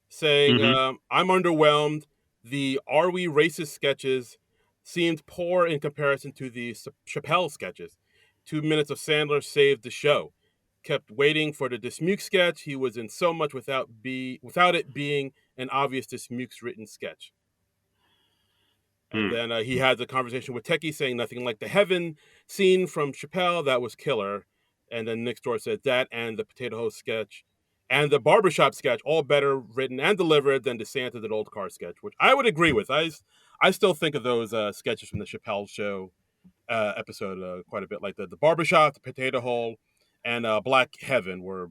saying,
mhm.
I'm underwhelmed. The Are We Racist sketches seemed poor in comparison to the Chappelle sketches. 2 minutes of Sandler saved the show. Kept waiting for the Dismuke sketch. He was in so much without it being an obvious Dismuke's written sketch. And
Hmm.
then he had the conversation with Techie saying nothing like the heaven scene from Chappelle. That was killer. And then Nick Storr said that and the potato host sketch and the barbershop sketch, all better written and delivered than the Santa that old car sketch, which I would agree with. I still think of those sketches from the Chappelle show episode quite a bit. Like the barbershop, the potato hole, and Black Heaven were,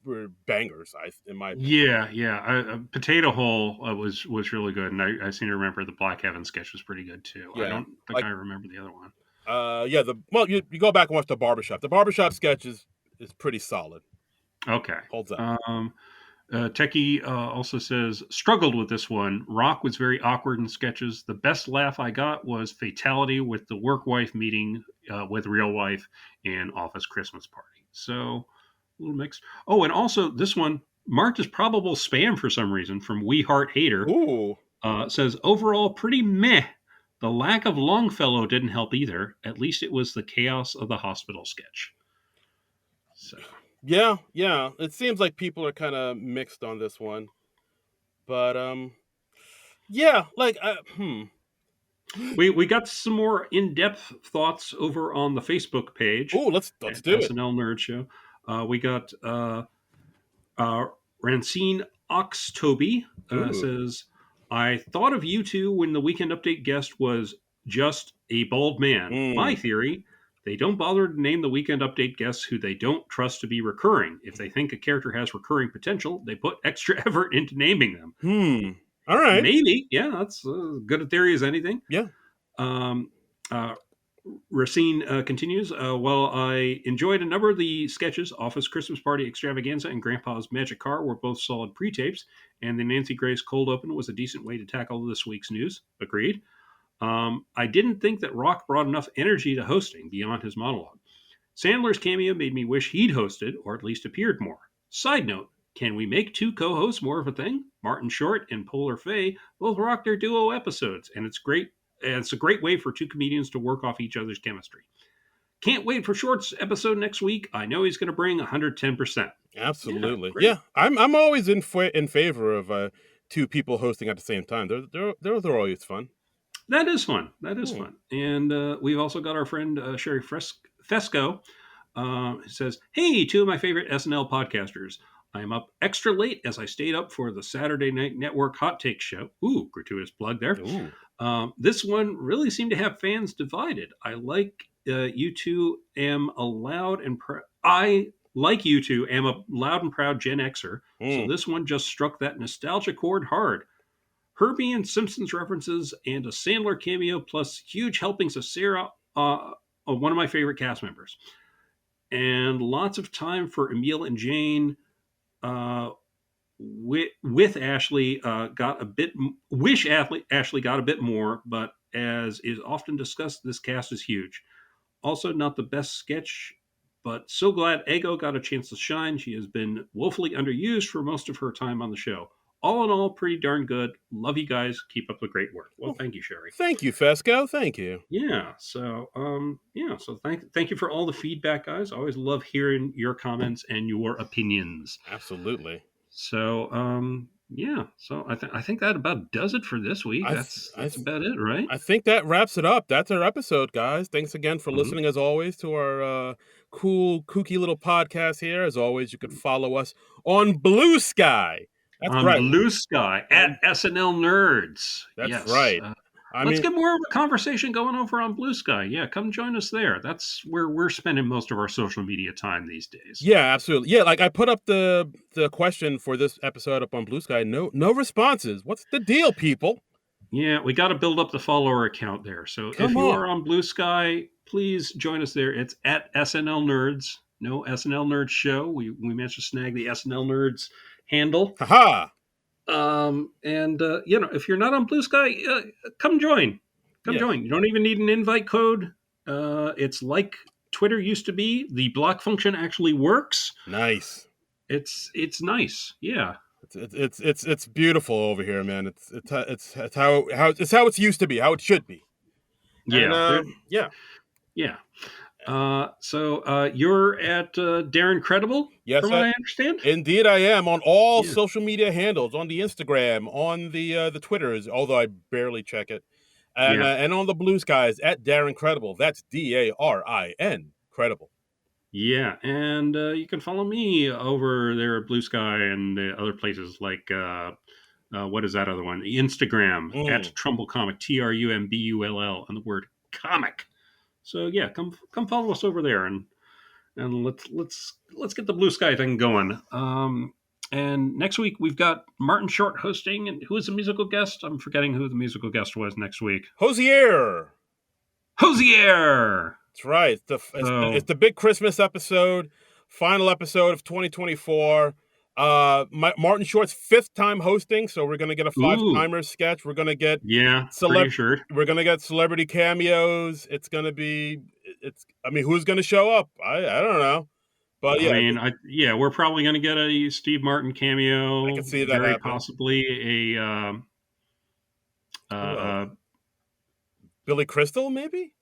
were bangers, in my opinion.
Yeah, yeah. Potato Hole was really good, and I seem to remember the Black Heaven sketch was pretty good too. I
Yeah.
don't think
Like
I remember the other one.
yeah, you go back and watch the barbershop. The barbershop sketch is pretty solid.
Okay.
Holds up.
Techie also says, struggled with this one. Rock was very awkward in sketches. The best laugh I got was Fatality with the work wife meeting with real wife and Office Christmas Party. So, a little mixed. Oh, and also this one marked as probable spam for some reason from We Heart Hater.
Ooh.
Says, overall, pretty meh. The lack of Longfellow didn't help either. At least it was the chaos of the hospital sketch. So.
Yeah, yeah. It seems like people are kind of mixed on this one. But yeah, like
We got some more in depth thoughts over on the Facebook page
Ooh, let's
at
do it.
SNL Nerd Show. We got uh, Rancine Oxtoby
Ooh.
says, I thought of you two when the weekend update guest was just a bald man. My
Mm.
theory, they don't bother to name the weekend update guests who they don't trust to be recurring. If they think a character has recurring potential, they put extra effort into naming them.
Hmm. All right.
Maybe, yeah, that's good a theory as anything.
Yeah.
Um, uh, Racine continues. While I enjoyed a number of the sketches, Office Christmas Party Extravaganza and Grandpa's Magic Car were both solid pre-tapes, and the Nancy Grace cold open was a decent way to tackle this week's news. Agreed. I didn't think that Rock brought enough energy to hosting beyond his monologue. Sandler's cameo made me wish he'd hosted, or at least appeared more. Side note, can we make two co-hosts more of a thing? Martin Short and Polar Fay both rock their duo episodes, and it's great. And it's a great way for two comedians to work off each other's chemistry. Can't wait for Short's episode next week. I know he's going to bring 110%. Yeah,
Absolutely.
great.
Yeah. I'm always in favor of two people hosting at the same time. They're always fun.
That is fun. That is
Hmm.
fun. And we've also got our friend Sherry Fesco. Who says, hey, two of my favorite SNL podcasters. I am up extra late as I stayed up for the Saturday Night Network Hot Take Show. Ooh, gratuitous plug there.
Ooh.
This one really seemed to have fans divided. You two am a loud and I like you two am a loud and proud Gen Xer. So
Mm.
this one just struck that nostalgia chord hard. Herbie and Simpsons references and a Sandler cameo plus huge helpings of Sarah, one of my favorite cast members, and lots of time for Emil and Jane. Uh, with Ashley got a bit. Wish Ashley got a bit more, but as is often discussed, this cast is huge. Also, not the best sketch, but so glad Ego got a chance to shine. She has been woefully underused for most of her time on the show. all in all, pretty darn good. Love you guys. Keep up the great work. Well, thank you, Sherry.
Thank you, Fesco. Thank you.
Yeah. So, So thank you for all the feedback, guys. I always love hearing your comments and your opinions.
Absolutely.
So, yeah. So I think that about does it for this week. That's about it, right?
I think that wraps it up. That's our episode, guys. Thanks again for listening, as always, to our cool, kooky little podcast here. As always, you could follow us on Blue Sky. That's
on
right.
Blue Sky at SNL Nerds.
That's right.
Let's get more of a conversation going over on Blue Sky. Yeah, come join us there. That's where we're spending most of our social media time these days.
Yeah, absolutely. Yeah, like I put up the question for this episode up on Blue Sky. No responses. What's the deal, people?
Yeah, we got to build up the follower account there. So if you are on Blue Sky, please join us there. It's at SNL Nerds. No SNL Nerds show. We managed to snag the SNL Nerds handle.
Haha.
If you're not on Blue Sky, come join. Join. You don't even need an invite code. It's like Twitter used to be. The block function actually works.
Nice.
It's nice. Yeah.
It's beautiful over here, man. It's how it's used to be, how it should be.
Yeah. Yeah. So you're at Darren Credible,
yes,
from what I understand?
Indeed I am, on all social media handles, on the Instagram, on the Twitters, although I barely check it, and on the Blue Skies at Darren Credible. That's DARIN Credible. Yeah,
and you can follow me over there at Blue Sky and the other places like what is that other one? Instagram at Trumbull Comic, TRUMBULL, and the word comic. So yeah, come follow us over there and let's get the Blue Sky thing going. And next week we've got Martin Short hosting, and who is the musical guest? I'm forgetting who the musical guest was next week.
Hosier. That's right. It's the big Christmas episode, final episode of 2024. Martin Short's 5th time hosting, so we're gonna get a 5-timer sketch. We're gonna get we're gonna get celebrity cameos. It's gonna be who's gonna show up? I don't know, but we're probably gonna get a Steve Martin cameo. I can see that very possibly a Billy Crystal, maybe.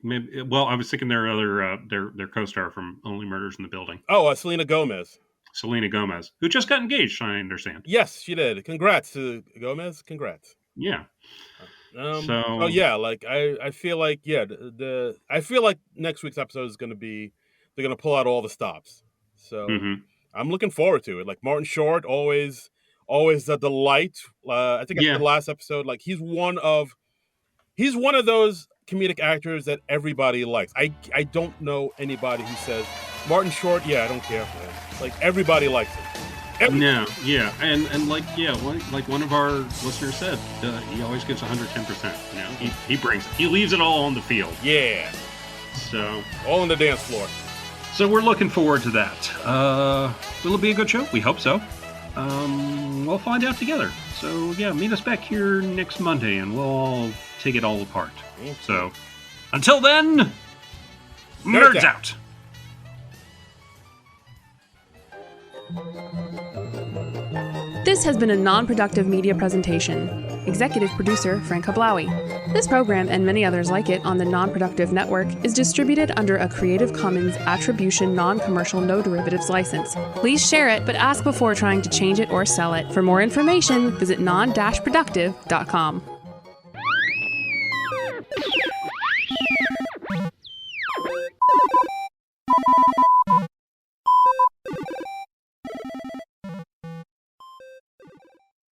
Well, I was thinking their other their co-star from Only Murders in the Building. Oh, Selena Gomez, who just got engaged, I understand. Yes, she did. Congrats to Gomez. Congrats. Yeah. I feel like I feel like next week's episode is going to be, they're going to pull out all the stops. So I'm looking forward to it. Like Martin Short, always a delight. I think after the last episode, like he's one of those comedic actors that everybody likes. I don't know anybody who says Martin Short, I don't care for him. Like everybody likes him. And like one of our listeners said, he always gives 110%. You know, he brings it. He leaves it all on the field. Yeah. So all on the dance floor. So we're looking forward to that. Will it be a good show? We hope so. We'll find out together. So meet us back here next Monday, and we'll all take it all apart. So until then, nerds out.
This has been a non-productive media presentation. Executive producer Frank Hablawi. This program and many others like it on the Non-Productive Network is distributed under a Creative Commons Attribution Non-Commercial No Derivatives license. Please share it, but ask before trying to change it or sell it. For more information, visit non-productive.com.